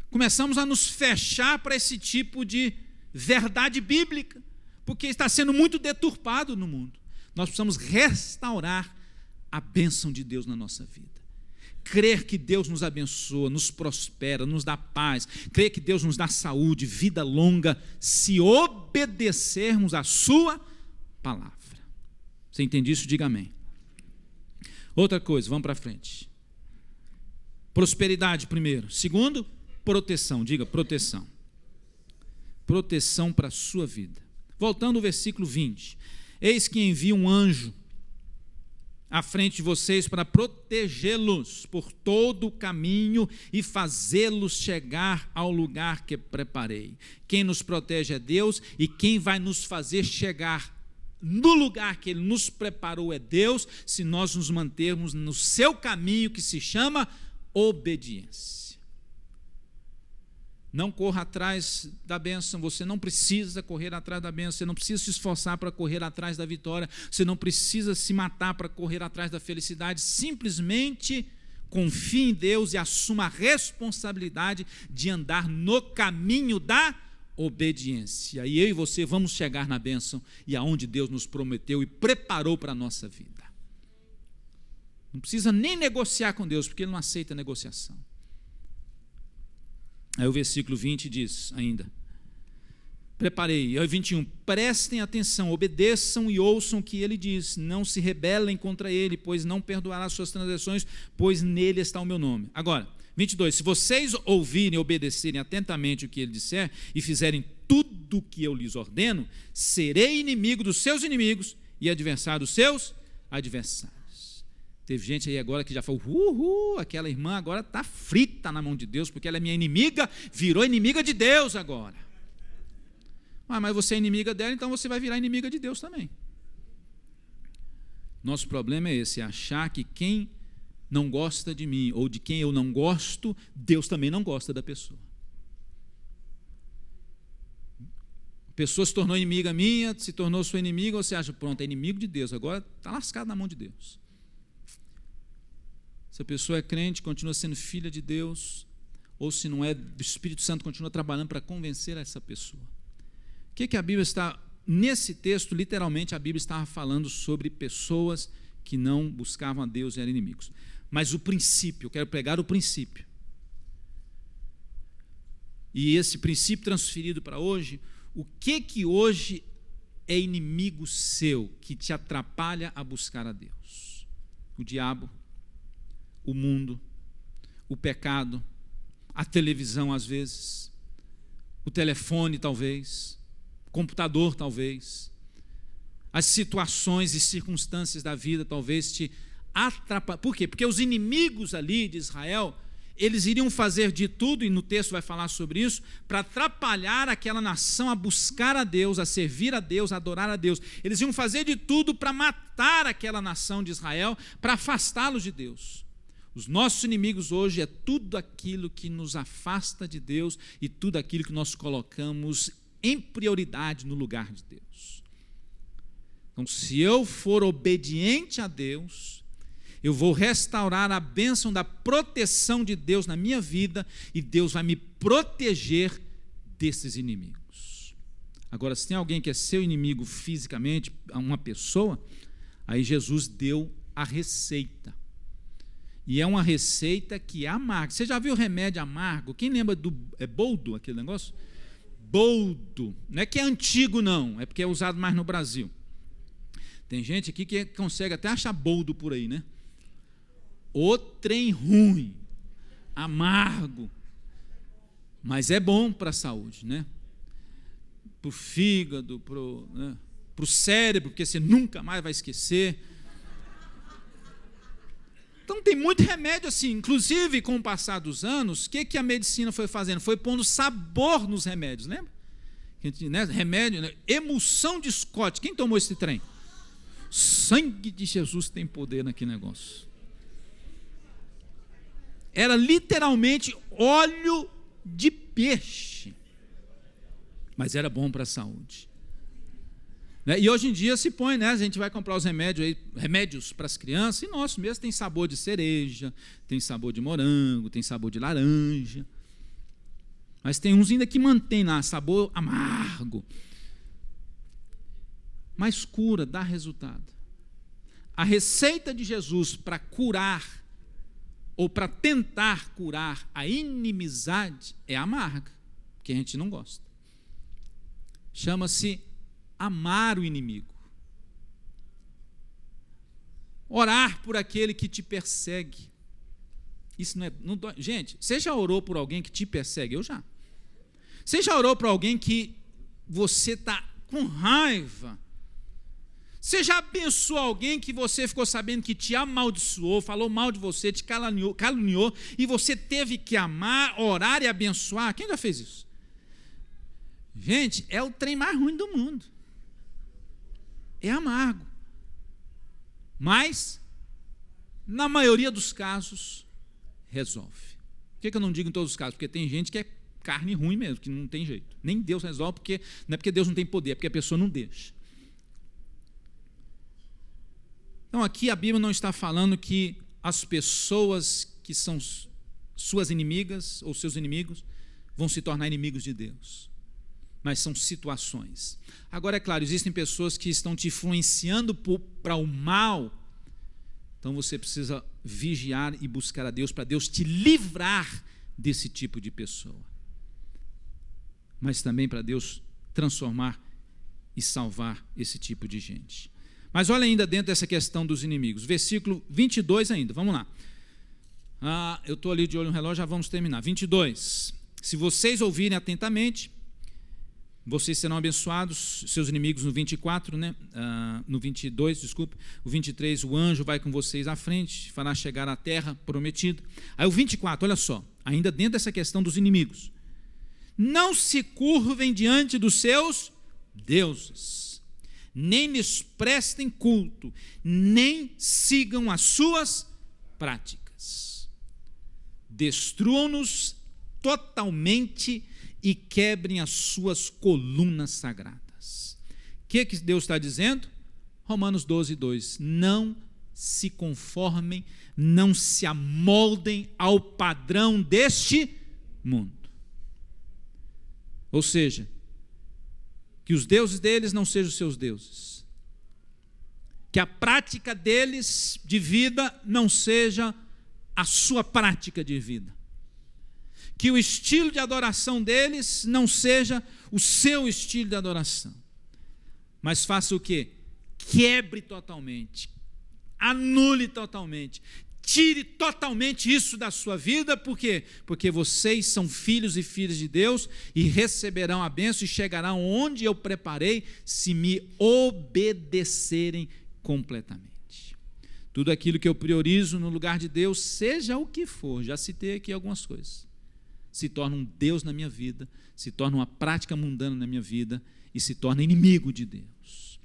Começamos a nos fechar para esse tipo de verdade bíblica, porque está sendo muito deturpado no mundo. Nós precisamos restaurar a bênção de Deus na nossa vida. Crer que Deus nos abençoa, nos prospera, nos dá paz. Crer que Deus nos dá saúde, vida longa, se obedecermos a sua palavra. Você entende isso? Diga amém. Outra coisa, vamos para frente. Prosperidade primeiro. Segundo, proteção. Diga proteção. Proteção para a sua vida. Voltando ao versículo 20. Eis que envia um anjo à frente de vocês para protegê-los por todo o caminho e fazê-los chegar ao lugar que preparei. Quem nos protege é Deus, e quem vai nos fazer chegar no lugar que Ele nos preparou é Deus, se nós nos mantermos no seu caminho, que se chama obediência. Não corra atrás da bênção, você não precisa correr atrás da bênção, você não precisa se esforçar para correr atrás da vitória, você não precisa se matar para correr atrás da felicidade, simplesmente confie em Deus e assuma a responsabilidade de andar no caminho da obediência. E eu e você vamos chegar na bênção e aonde Deus nos prometeu e preparou para a nossa vida. Não precisa nem negociar com Deus, porque Ele não aceita negociação. Aí o versículo 20 diz ainda: preparei. Aí o 21, prestem atenção, obedeçam e ouçam o que ele diz, não se rebelem contra ele, pois não perdoará suas transgressões, pois nele está o meu nome. Agora, 22, se vocês ouvirem e obedecerem atentamente o que ele disser e fizerem tudo o que eu lhes ordeno, serei inimigo dos seus inimigos e adversário dos seus adversários. Teve gente aí agora que já falou: aquela irmã agora está frita na mão de Deus, porque ela é minha inimiga, virou inimiga de Deus agora. Mas você é inimiga dela, então você vai virar inimiga de Deus também. Nosso problema é esse, é achar que quem não gosta de mim, ou de quem eu não gosto, Deus também não gosta da pessoa. A pessoa se tornou inimiga minha, se tornou sua inimiga, você acha: pronto, é inimigo de Deus, agora está lascado na mão de Deus. Se a pessoa é crente, continua sendo filha de Deus, ou se não é, o Espírito Santo continua trabalhando para convencer essa pessoa. O que a Bíblia está, nesse texto, literalmente a Bíblia estava falando sobre pessoas que não buscavam a Deus e eram inimigos. Mas o princípio, eu quero pegar o princípio. E esse princípio transferido para hoje, o que hoje é inimigo seu, que te atrapalha a buscar a Deus? O diabo, o mundo, o pecado, a televisão às vezes, o telefone talvez, o computador talvez, as situações e circunstâncias da vida talvez te atrapalhem. Por quê? Porque os inimigos ali de Israel, eles iriam fazer de tudo, e no texto vai falar sobre isso, para atrapalhar aquela nação a buscar a Deus, a servir a Deus, a adorar a Deus. Eles iam fazer de tudo para matar aquela nação de Israel, para afastá-los de Deus. Os nossos inimigos hoje é tudo aquilo que nos afasta de Deus e tudo aquilo que nós colocamos em prioridade no lugar de Deus. Então, se eu for obediente a Deus, eu vou restaurar a bênção da proteção de Deus na minha vida e Deus vai me proteger desses inimigos. Agora, se tem alguém que é seu inimigo fisicamente, uma pessoa, aí Jesus deu a receita. E é uma receita que é amarga. Você já viu remédio amargo? Quem lembra do boldo, aquele negócio? Boldo. Não é que é antigo, não. É porque é usado mais no Brasil. Tem gente aqui que consegue até achar boldo por aí, né? O trem ruim, amargo. Mas é bom para a saúde, né? Para o fígado, para o cérebro, porque você nunca mais vai esquecer. Então tem muito remédio assim, inclusive com o passar dos anos, o que a medicina foi fazendo? Foi pondo sabor nos remédios, lembra? Remédio, né? Emulsão de Scott, quem tomou esse trem? Sangue de Jesus tem poder naquele negócio. era literalmente óleo de peixe, mas era bom para a saúde. E hoje em dia se põe, né? A gente vai comprar os remédios para as crianças, e nosso mesmo tem sabor de cereja, tem sabor de morango, tem sabor de laranja. Mas tem uns ainda que mantém lá, sabor amargo. Mas cura, dá resultado. A receita de Jesus para curar, ou para tentar curar a inimizade, é amarga, que a gente não gosta. Chama-se amar o inimigo. Orar por aquele que te persegue. Isso não dói. Gente, você já orou por alguém que te persegue? Eu já. Você já orou por alguém que você está com raiva? Você já abençoou alguém que você ficou sabendo que te amaldiçoou, falou mal de você, te caluniou, e você teve que amar, orar e abençoar? Quem já fez isso? Gente, é o trem mais ruim do mundo. É amargo. Mas, na maioria dos casos, resolve. Por que eu não digo em todos os casos? Porque tem gente que é carne ruim mesmo, que não tem jeito. Nem Deus resolve, porque não é porque Deus não tem poder, é porque a pessoa não deixa. Então, aqui a Bíblia não está falando que as pessoas que são suas inimigas ou seus inimigos vão se tornar inimigos de Deus. Mas são situações. Agora, é claro, existem pessoas que estão te influenciando para o mal, então você precisa vigiar e buscar a Deus para Deus te livrar desse tipo de pessoa. Mas também para Deus transformar e salvar esse tipo de gente. Mas olha ainda dentro dessa questão dos inimigos, versículo 22 ainda, vamos lá. Eu estou ali de olho no relógio, já vamos terminar. 22, se vocês ouvirem atentamente, vocês serão abençoados, seus inimigos no 24, né? No 22, desculpa, o 23, o anjo vai com vocês à frente, fará chegar à terra prometida. Aí o 24, olha só, ainda dentro dessa questão dos inimigos. Não se curvem diante dos seus deuses, nem lhes prestem culto, nem sigam as suas práticas. Destruam-nos totalmente e quebrem as suas colunas sagradas. O que Deus está dizendo? Romanos 12, 2. Não se conformem, não se amoldem ao padrão deste mundo. Ou seja, que os deuses deles não sejam os seus deuses. Que a prática deles de vida não seja a sua prática de vida. Que o estilo de adoração deles não seja o seu estilo de adoração. Mas faça o quê? Quebre totalmente, anule totalmente, tire totalmente isso da sua vida. Por quê? Porque vocês são filhos e filhas de Deus e receberão a bênção e chegarão onde eu preparei se me obedecerem completamente. Tudo aquilo que eu priorizo no lugar de Deus, seja o que for, já citei aqui algumas coisas, se torna um Deus na minha vida, se torna uma prática mundana na minha vida e se torna inimigo de Deus.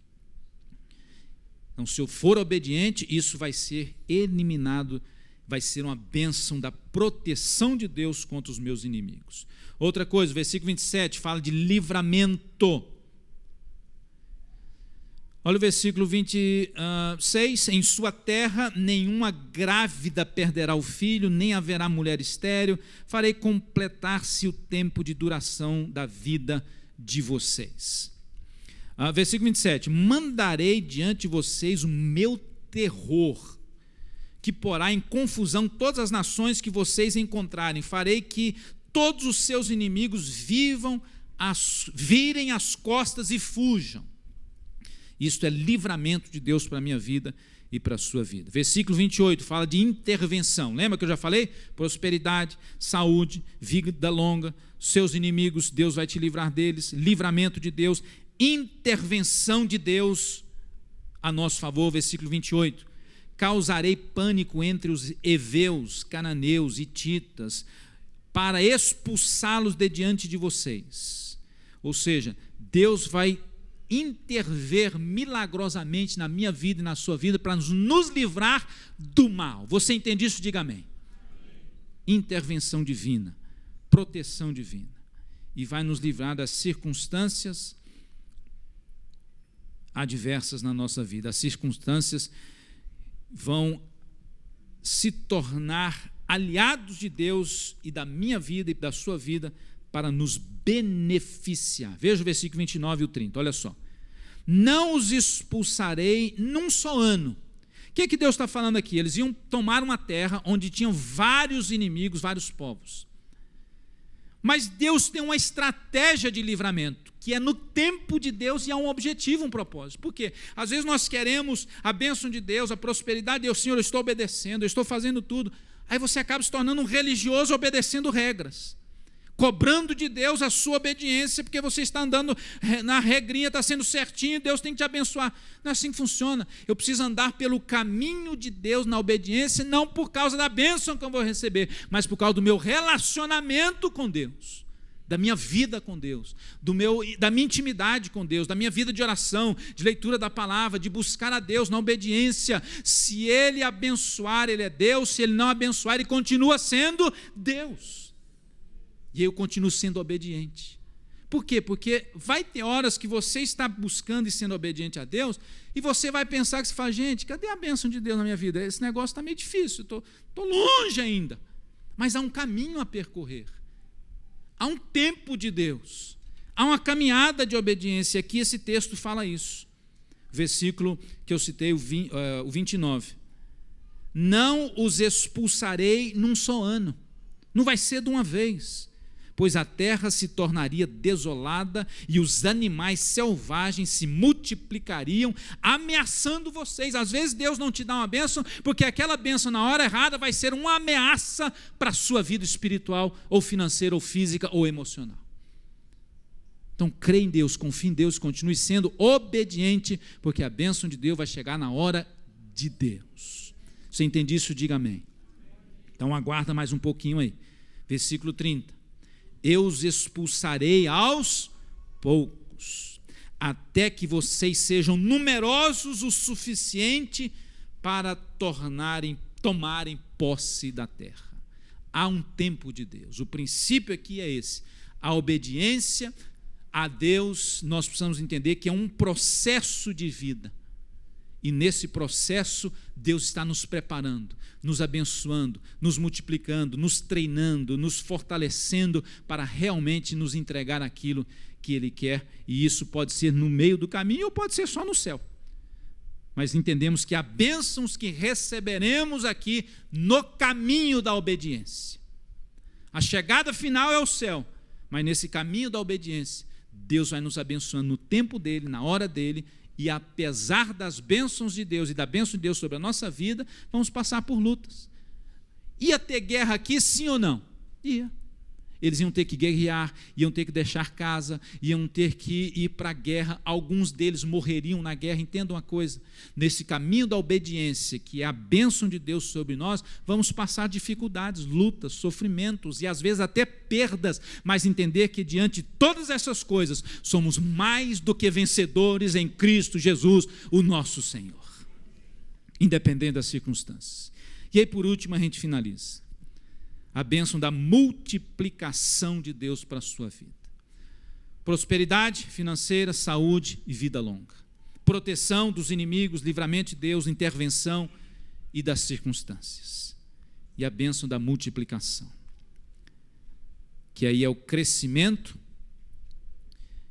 Então, se eu for obediente, isso vai ser eliminado, vai ser uma bênção da proteção de Deus contra os meus inimigos. Outra coisa, versículo 27, fala de livramento. Olha o versículo 26, em sua terra nenhuma grávida perderá o filho, nem haverá mulher estéril, farei completar-se o tempo de duração da vida de vocês. Versículo 27, mandarei diante de vocês o meu terror, que porá em confusão todas as nações que vocês encontrarem, farei que todos os seus inimigos virem as costas e fujam. Isto é livramento de Deus para a minha vida e para a sua vida. Versículo 28 fala de intervenção. Lembra que eu já falei? Prosperidade, saúde, vida longa, seus inimigos, Deus vai te livrar deles, livramento de Deus, intervenção de Deus a nosso favor. Versículo 28. Causarei pânico entre os heveus, cananeus, hititas, para expulsá-los de diante de vocês. Ou seja, Deus vai intervir milagrosamente na minha vida e na sua vida para nos livrar do mal. Você entende isso? Diga amém. intervenção divina, proteção divina, e vai nos livrar das circunstâncias adversas na nossa vida. As circunstâncias vão se tornar aliados de Deus e da minha vida e da sua vida para nos beneficiar. Veja o versículo 29 e o 30, olha só. Não os expulsarei num só ano. O que Deus está falando aqui? Eles iam tomar uma terra onde tinham vários inimigos, vários povos. Mas Deus tem uma estratégia de livramento, que é no tempo de Deus e há um objetivo, um propósito. Por quê? Às vezes nós queremos a bênção de Deus, a prosperidade de Deus. Senhor, eu estou obedecendo, eu estou fazendo tudo. Aí você acaba se tornando um religioso obedecendo regras, cobrando de Deus a sua obediência, porque você está andando na regrinha, está sendo certinho, Deus tem que te abençoar. Não é assim que funciona. Eu preciso andar pelo caminho de Deus na obediência, não por causa da bênção que eu vou receber, mas por causa do meu relacionamento com Deus, da minha vida com Deus, da minha intimidade com Deus, da minha vida de oração, de leitura da palavra, de buscar a Deus na obediência. Se Ele abençoar, Ele é Deus; se Ele não abençoar, Ele continua sendo Deus. E eu continuo sendo obediente. Por quê? Porque vai ter horas que você está buscando e sendo obediente a Deus, e você vai pensar que você fala, gente, cadê a bênção de Deus na minha vida? Esse negócio está meio difícil, estou longe ainda. Mas há um caminho a percorrer. Há um tempo de Deus. Há uma caminhada de obediência. Aqui esse texto fala isso. Versículo que eu citei, o 29. Não os expulsarei num só ano. Não vai ser de uma vez. Pois a terra se tornaria desolada e os animais selvagens se multiplicariam, ameaçando vocês. Às vezes Deus não te dá uma bênção, porque aquela bênção na hora errada vai ser uma ameaça para a sua vida espiritual, ou financeira, ou física, ou emocional. Então crê em Deus, confie em Deus, continue sendo obediente, porque a bênção de Deus vai chegar na hora de Deus. Você entende isso? Diga amém. Então aguarda mais um pouquinho aí. Versículo 30. Eu os expulsarei aos poucos, até que vocês sejam numerosos o suficiente para tomarem posse da terra. Há um tempo de Deus. O princípio aqui é esse. A obediência a Deus, nós precisamos entender que é um processo de vida. E nesse processo, Deus está nos preparando, nos abençoando, nos multiplicando, nos treinando, nos fortalecendo para realmente nos entregar aquilo que Ele quer. E isso pode ser no meio do caminho ou pode ser só no céu. Mas entendemos que há bênçãos que receberemos aqui no caminho da obediência. A chegada final é o céu, mas nesse caminho da obediência, Deus vai nos abençoando no tempo dEle, na hora dEle. E apesar das bênçãos de Deus e da bênção de Deus sobre a nossa vida, vamos passar por lutas. Ia ter guerra aqui, sim ou não? Ia. Eles iam ter que guerrear, iam ter que deixar casa, iam ter que ir para a guerra. Alguns deles morreriam na guerra. Entenda uma coisa, nesse caminho da obediência, que é a bênção de Deus sobre nós, vamos passar dificuldades, lutas, sofrimentos e às vezes até perdas, mas entender que diante de todas essas coisas, somos mais do que vencedores em Cristo Jesus, o nosso Senhor, independente das circunstâncias. E aí, por último, a gente finaliza. A bênção da multiplicação de Deus para a sua vida. Prosperidade financeira, saúde e vida longa. Proteção dos inimigos, livramento de Deus, intervenção e das circunstâncias. E a bênção da multiplicação, que aí é o crescimento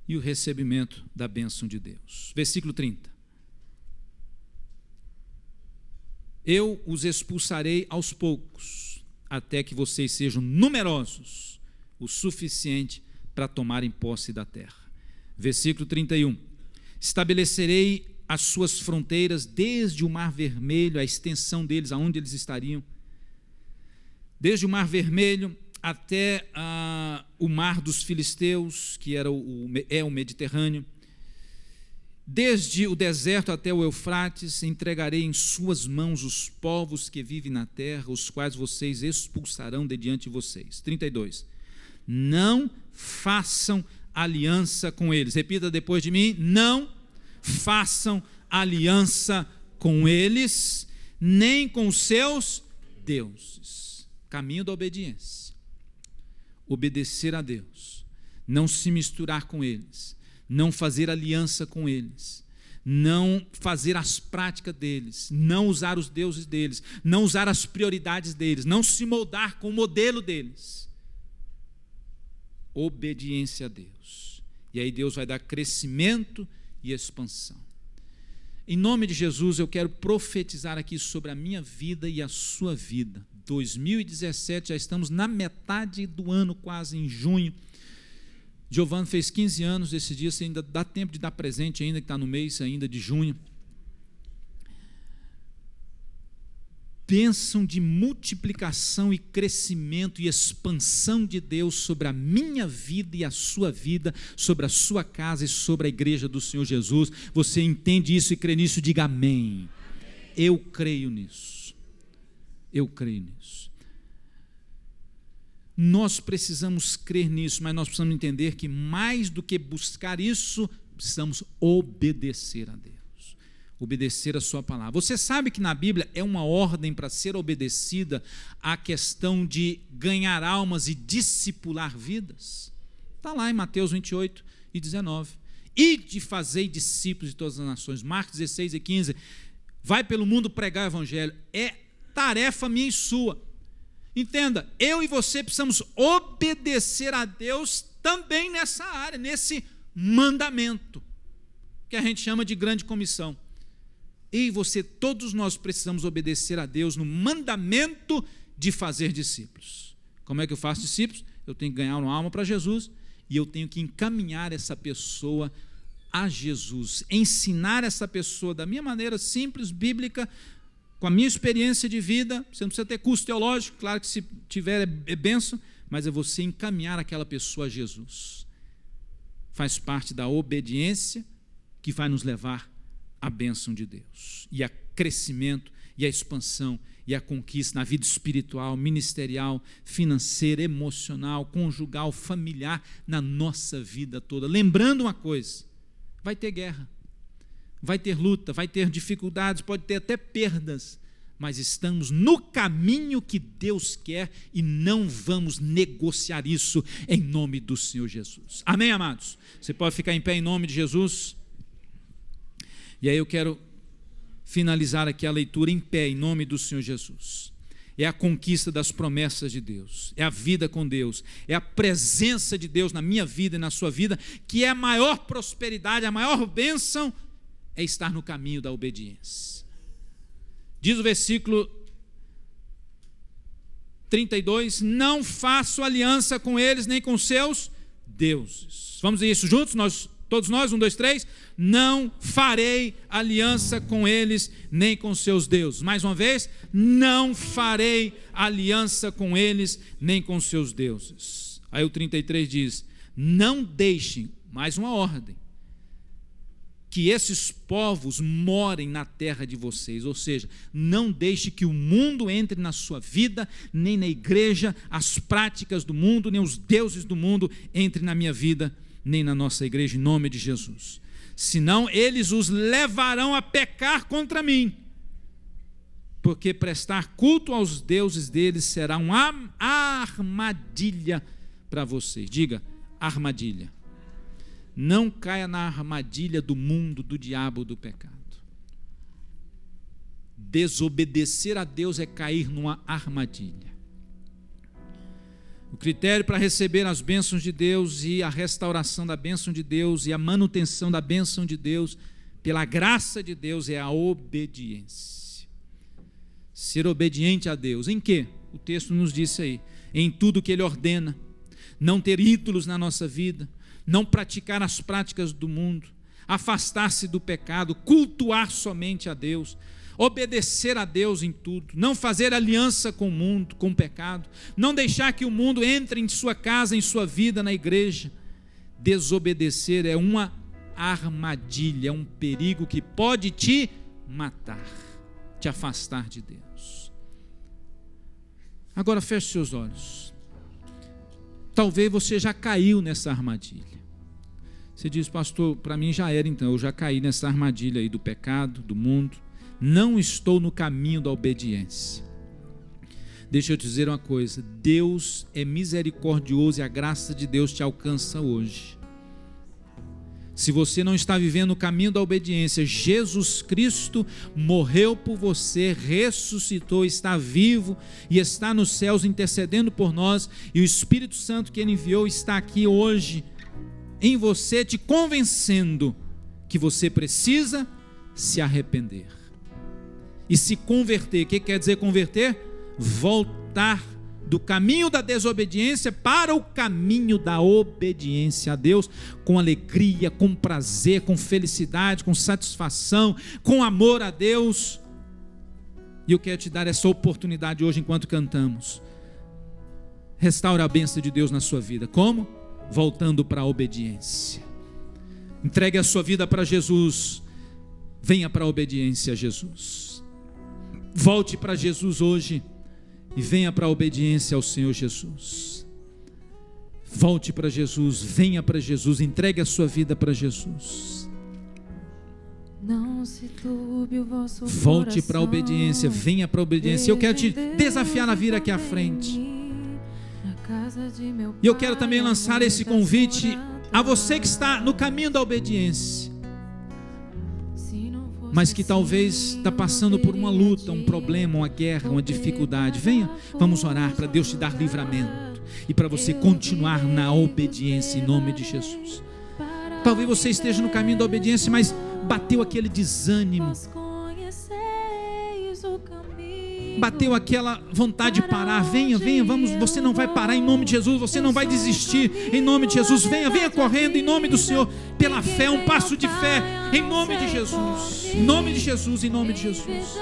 e o recebimento da bênção de Deus. Versículo 30. Eu os expulsarei aos poucos, até que vocês sejam numerosos o suficiente para tomarem posse da terra. Versículo 31. Estabelecerei as suas fronteiras desde o Mar Vermelho, a extensão deles, aonde eles estariam, desde o Mar Vermelho até o Mar dos Filisteus, que era o Mediterrâneo, desde o deserto até o Eufrates, entregarei em suas mãos os povos que vivem na terra, os quais vocês expulsarão de diante de vocês. 32. Não façam aliança com eles. Repita depois de mim. Não façam aliança com eles, nem com os seus deuses. caminho da obediência. Obedecer a Deus, não se misturar com eles, não fazer aliança com eles, não fazer as práticas deles, não usar os deuses deles, não usar as prioridades deles, não se moldar com o modelo deles. Obediência a Deus. E aí Deus vai dar crescimento e expansão. Em nome de Jesus, eu quero profetizar aqui sobre a minha vida e a sua vida. 2017, já estamos na metade do ano, quase em junho. Giovanni fez 15 anos esse dia, você ainda dá tempo de dar presente ainda, que está no mês ainda de junho. Bênção de multiplicação e crescimento e expansão de Deus sobre a minha vida e a sua vida, sobre a sua casa e sobre a igreja do Senhor Jesus. Você entende isso e crê nisso? Diga amém. Eu creio nisso. Eu creio nisso. Nós precisamos crer nisso, mas nós precisamos entender que mais do que buscar isso, precisamos obedecer a Deus. Obedecer a sua palavra. Você sabe que na Bíblia é uma ordem para ser obedecida a questão de ganhar almas e discipular vidas? Está lá em Mateus 28 e 19. E de fazer discípulos de todas as nações. Marcos 16 e 15. Vai pelo mundo pregar o evangelho. É tarefa minha e sua. Entenda, eu e você precisamos obedecer a Deus também nessa área, nesse mandamento, que a gente chama de grande comissão. Eu e você, todos nós precisamos obedecer a Deus no mandamento de fazer discípulos. Como é que eu faço discípulos? Eu tenho que ganhar uma alma para Jesus e eu tenho que encaminhar essa pessoa a Jesus, ensinar essa pessoa da minha maneira simples, bíblica, com a minha experiência de vida. Você não precisa ter curso teológico, claro que se tiver é bênção, mas é você encaminhar aquela pessoa a Jesus. Faz parte da obediência que vai nos levar à bênção de Deus, e a crescimento, e a expansão, e a conquista na vida espiritual, ministerial, financeira, emocional, conjugal, familiar, na nossa vida toda. Lembrando uma coisa, vai ter guerra, vai ter luta, vai ter dificuldades, pode ter até perdas, mas estamos no caminho que Deus quer e não vamos negociar isso em nome do Senhor Jesus. Amém, amados? Você pode ficar em pé em nome de Jesus? E aí eu quero finalizar aqui a leitura em pé em nome do Senhor Jesus. É a conquista das promessas de Deus, é a vida com Deus, é a presença de Deus na minha vida e na sua vida, que é a maior prosperidade, a maior bênção, é estar no caminho da obediência. Diz o versículo 32, não faço aliança com eles nem com seus deuses. Vamos dizer isso juntos? Todos nós, 1, 2, 3, não farei aliança com eles nem com seus deuses. Mais uma vez, não farei aliança com eles nem com seus deuses. Aí o 33 diz, não deixem, mais uma ordem, que esses povos morem na terra de vocês, ou seja, não deixe que o mundo entre na sua vida, nem na igreja, as práticas do mundo, nem os deuses do mundo entrem na minha vida, nem na nossa igreja, em nome de Jesus. Senão eles os levarão a pecar contra mim, porque prestar culto aos deuses deles será uma armadilha para vocês. Diga, armadilha. Não caia na armadilha do mundo, do diabo, do pecado. Desobedecer a Deus é cair numa armadilha. O critério para receber as bênçãos de Deus e a restauração da bênção de Deus e a manutenção da bênção de Deus, pela graça de Deus, é a obediência. Ser obediente a Deus. Em quê? O texto nos disse aí. Em tudo que Ele ordena. Não ter ídolos na nossa vida. Não praticar as práticas do mundo, afastar-se do pecado, cultuar somente a Deus, obedecer a Deus em tudo, não fazer aliança com o mundo, com o pecado, não deixar que o mundo entre em sua casa, em sua vida, na igreja. Desobedecer é uma armadilha, é um perigo que pode te matar, te afastar de Deus. Agora feche seus olhos. Talvez você já caiu nessa armadilha. Você diz, pastor, para mim já era então, eu já caí nessa armadilha aí do pecado, do mundo. Não estou no caminho da obediência. Deixa eu te dizer uma coisa: Deus é misericordioso e a graça de Deus te alcança hoje. Se você não está vivendo o caminho da obediência, Jesus Cristo morreu por você, ressuscitou, está vivo e está nos céus intercedendo por nós, e o Espírito Santo que Ele enviou está aqui hoje em você, te convencendo que você precisa se arrepender e se converter. O que quer dizer converter? Voltar do caminho da desobediência para o caminho da obediência a Deus, com alegria, com prazer, com felicidade, com satisfação, com amor a Deus. E eu quero te dar essa oportunidade hoje enquanto cantamos. Restaura a bênção de Deus na sua vida. Como? Voltando para a obediência. Entregue a sua vida para Jesus. Venha para a obediência a Jesus. Volte para Jesus hoje e venha para a obediência ao Senhor Jesus. Volte para Jesus, venha para Jesus, entregue a sua vida para Jesus. Não se turbe o vosso Volte para a coração, obediência, venha para a obediência. Eu quero te desafiar a vir aqui à frente. E eu quero também lançar esse convite a você que está no caminho da obediência, mas que talvez está passando por uma luta, um problema, uma guerra, uma dificuldade. Venha, vamos orar para Deus te dar livramento e para você continuar na obediência em nome de Jesus. Talvez você esteja no caminho da obediência, mas bateu aquele desânimo, bateu aquela vontade de parar. Venha, vamos, você não vai parar em nome de Jesus, você não vai desistir em nome de Jesus. Venha correndo em nome do Senhor, pela fé, um passo de fé, em nome de Jesus, em nome de Jesus, em nome de Jesus.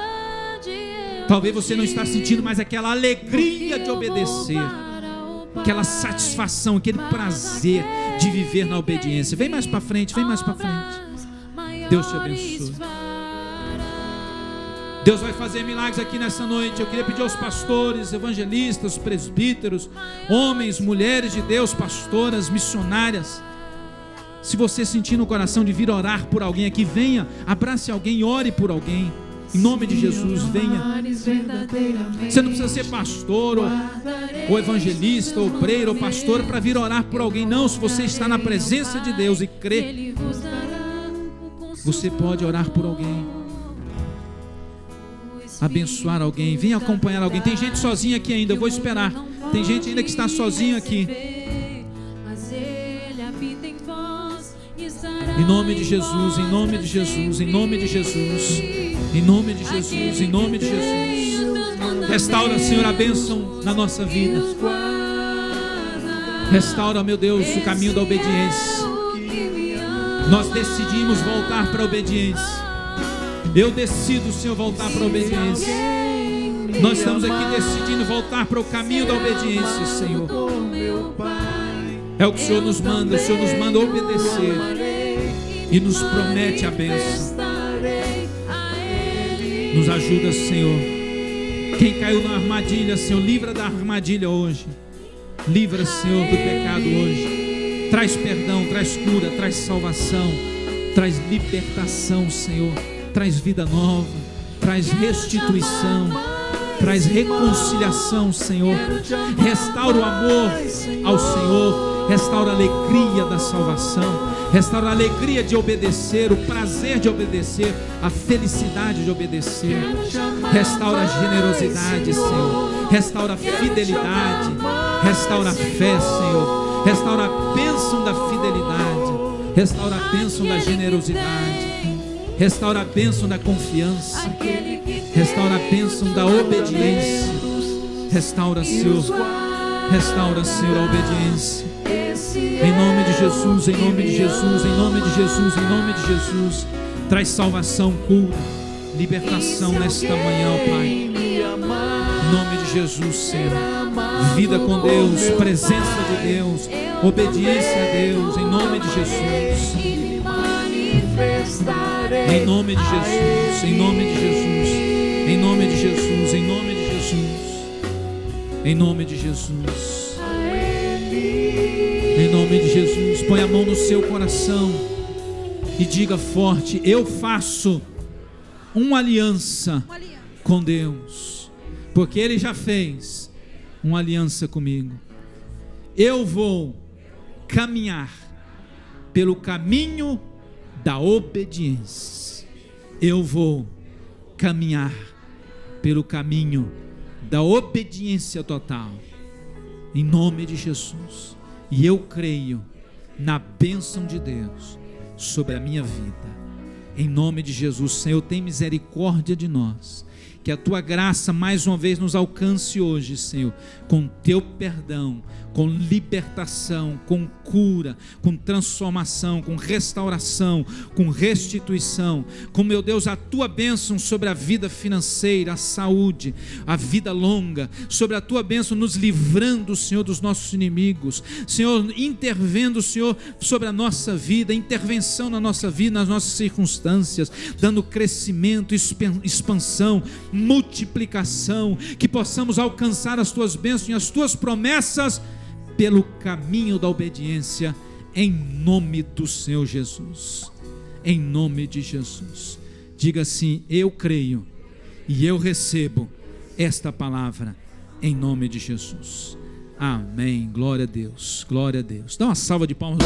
Talvez você não está sentindo mais aquela alegria de obedecer, aquela satisfação, aquele prazer de viver na obediência. Vem mais para frente, vem mais para frente. Deus te abençoe. Deus vai fazer milagres aqui nessa noite. Eu queria pedir aos pastores, evangelistas, presbíteros, homens, mulheres de Deus, pastoras, missionárias, se você sentir no coração de vir orar por alguém aqui, venha, abrace alguém, ore por alguém, em nome de Jesus, venha. Você não precisa ser pastor, ou evangelista, ou obreiro, ou pastor para vir orar por alguém, não. Se você está na presença de Deus e crê, você pode orar por alguém, abençoar alguém, venha acompanhar alguém. Tem gente sozinha aqui ainda, eu vou esperar. Tem gente ainda que está sozinho aqui. Em nome de Jesus, em nome de Jesus, em nome de Jesus, em nome de Jesus, em nome de Jesus. Restaura, Senhor, a bênção na nossa vida. Restaura, meu Deus, o caminho da obediência. Nós decidimos voltar para a obediência. Eu decido, Senhor, voltar para a obediência. Nós estamos aqui decidindo voltar para o caminho da obediência, Senhor. É o que o Senhor nos manda. O Senhor nos manda obedecer e nos promete a bênção. Nos ajuda, Senhor. Quem caiu na armadilha, Senhor, livra da armadilha hoje. Livra, Senhor, do pecado hoje. Traz perdão, traz cura, traz salvação, traz libertação, Senhor. Traz vida nova, traz restituição, traz reconciliação, Senhor. Restaura o amor ao Senhor, restaura a alegria da salvação, restaura a alegria de obedecer, o prazer de obedecer, a felicidade de obedecer. Restaura a generosidade, Senhor. Restaura a fidelidade, restaura a fé, Senhor. Restaura a bênção da fidelidade, restaura a bênção da generosidade. Restaura a bênção da confiança. Restaura a bênção da obediência. Restaura, Senhor. Restaura, Senhor, a obediência. Em nome de Jesus, em nome de Jesus, em nome de Jesus, em nome de Jesus. Traz salvação, cura, libertação nesta manhã, ó Pai. Em nome de Jesus, Senhor. Vida com Deus, presença de Deus, obediência a Deus, em nome de Jesus. Em nome de Jesus, em nome de Jesus, em nome de Jesus, em nome de Jesus, em nome de Jesus, em nome de Jesus. Põe a mão no seu coração e diga forte: eu faço uma aliança com Deus. porque Ele já fez uma aliança comigo. Eu vou caminhar pelo caminho da obediência. Eu vou caminhar pelo caminho da obediência total, em nome de Jesus. E eu creio na bênção de Deus sobre a minha vida, em nome de Jesus. Senhor, tem misericórdia de nós, que a tua graça mais uma vez nos alcance hoje, Senhor, com teu perdão, com libertação, com cura, com transformação, com restauração, com restituição, com, meu Deus, a tua bênção sobre a vida financeira, a saúde, a vida longa, sobre a tua bênção nos livrando, Senhor, dos nossos inimigos, Senhor, intervendo, Senhor, sobre a nossa vida, intervenção na nossa vida, nas nossas circunstâncias, dando crescimento, expansão, multiplicação, que possamos alcançar as tuas bênçãos e as tuas promessas pelo caminho da obediência, em nome do Senhor Jesus, em nome de Jesus. Diga assim: eu creio e eu recebo esta palavra em nome de Jesus. Amém. Glória a Deus, glória a Deus. Dá uma salva de palmas.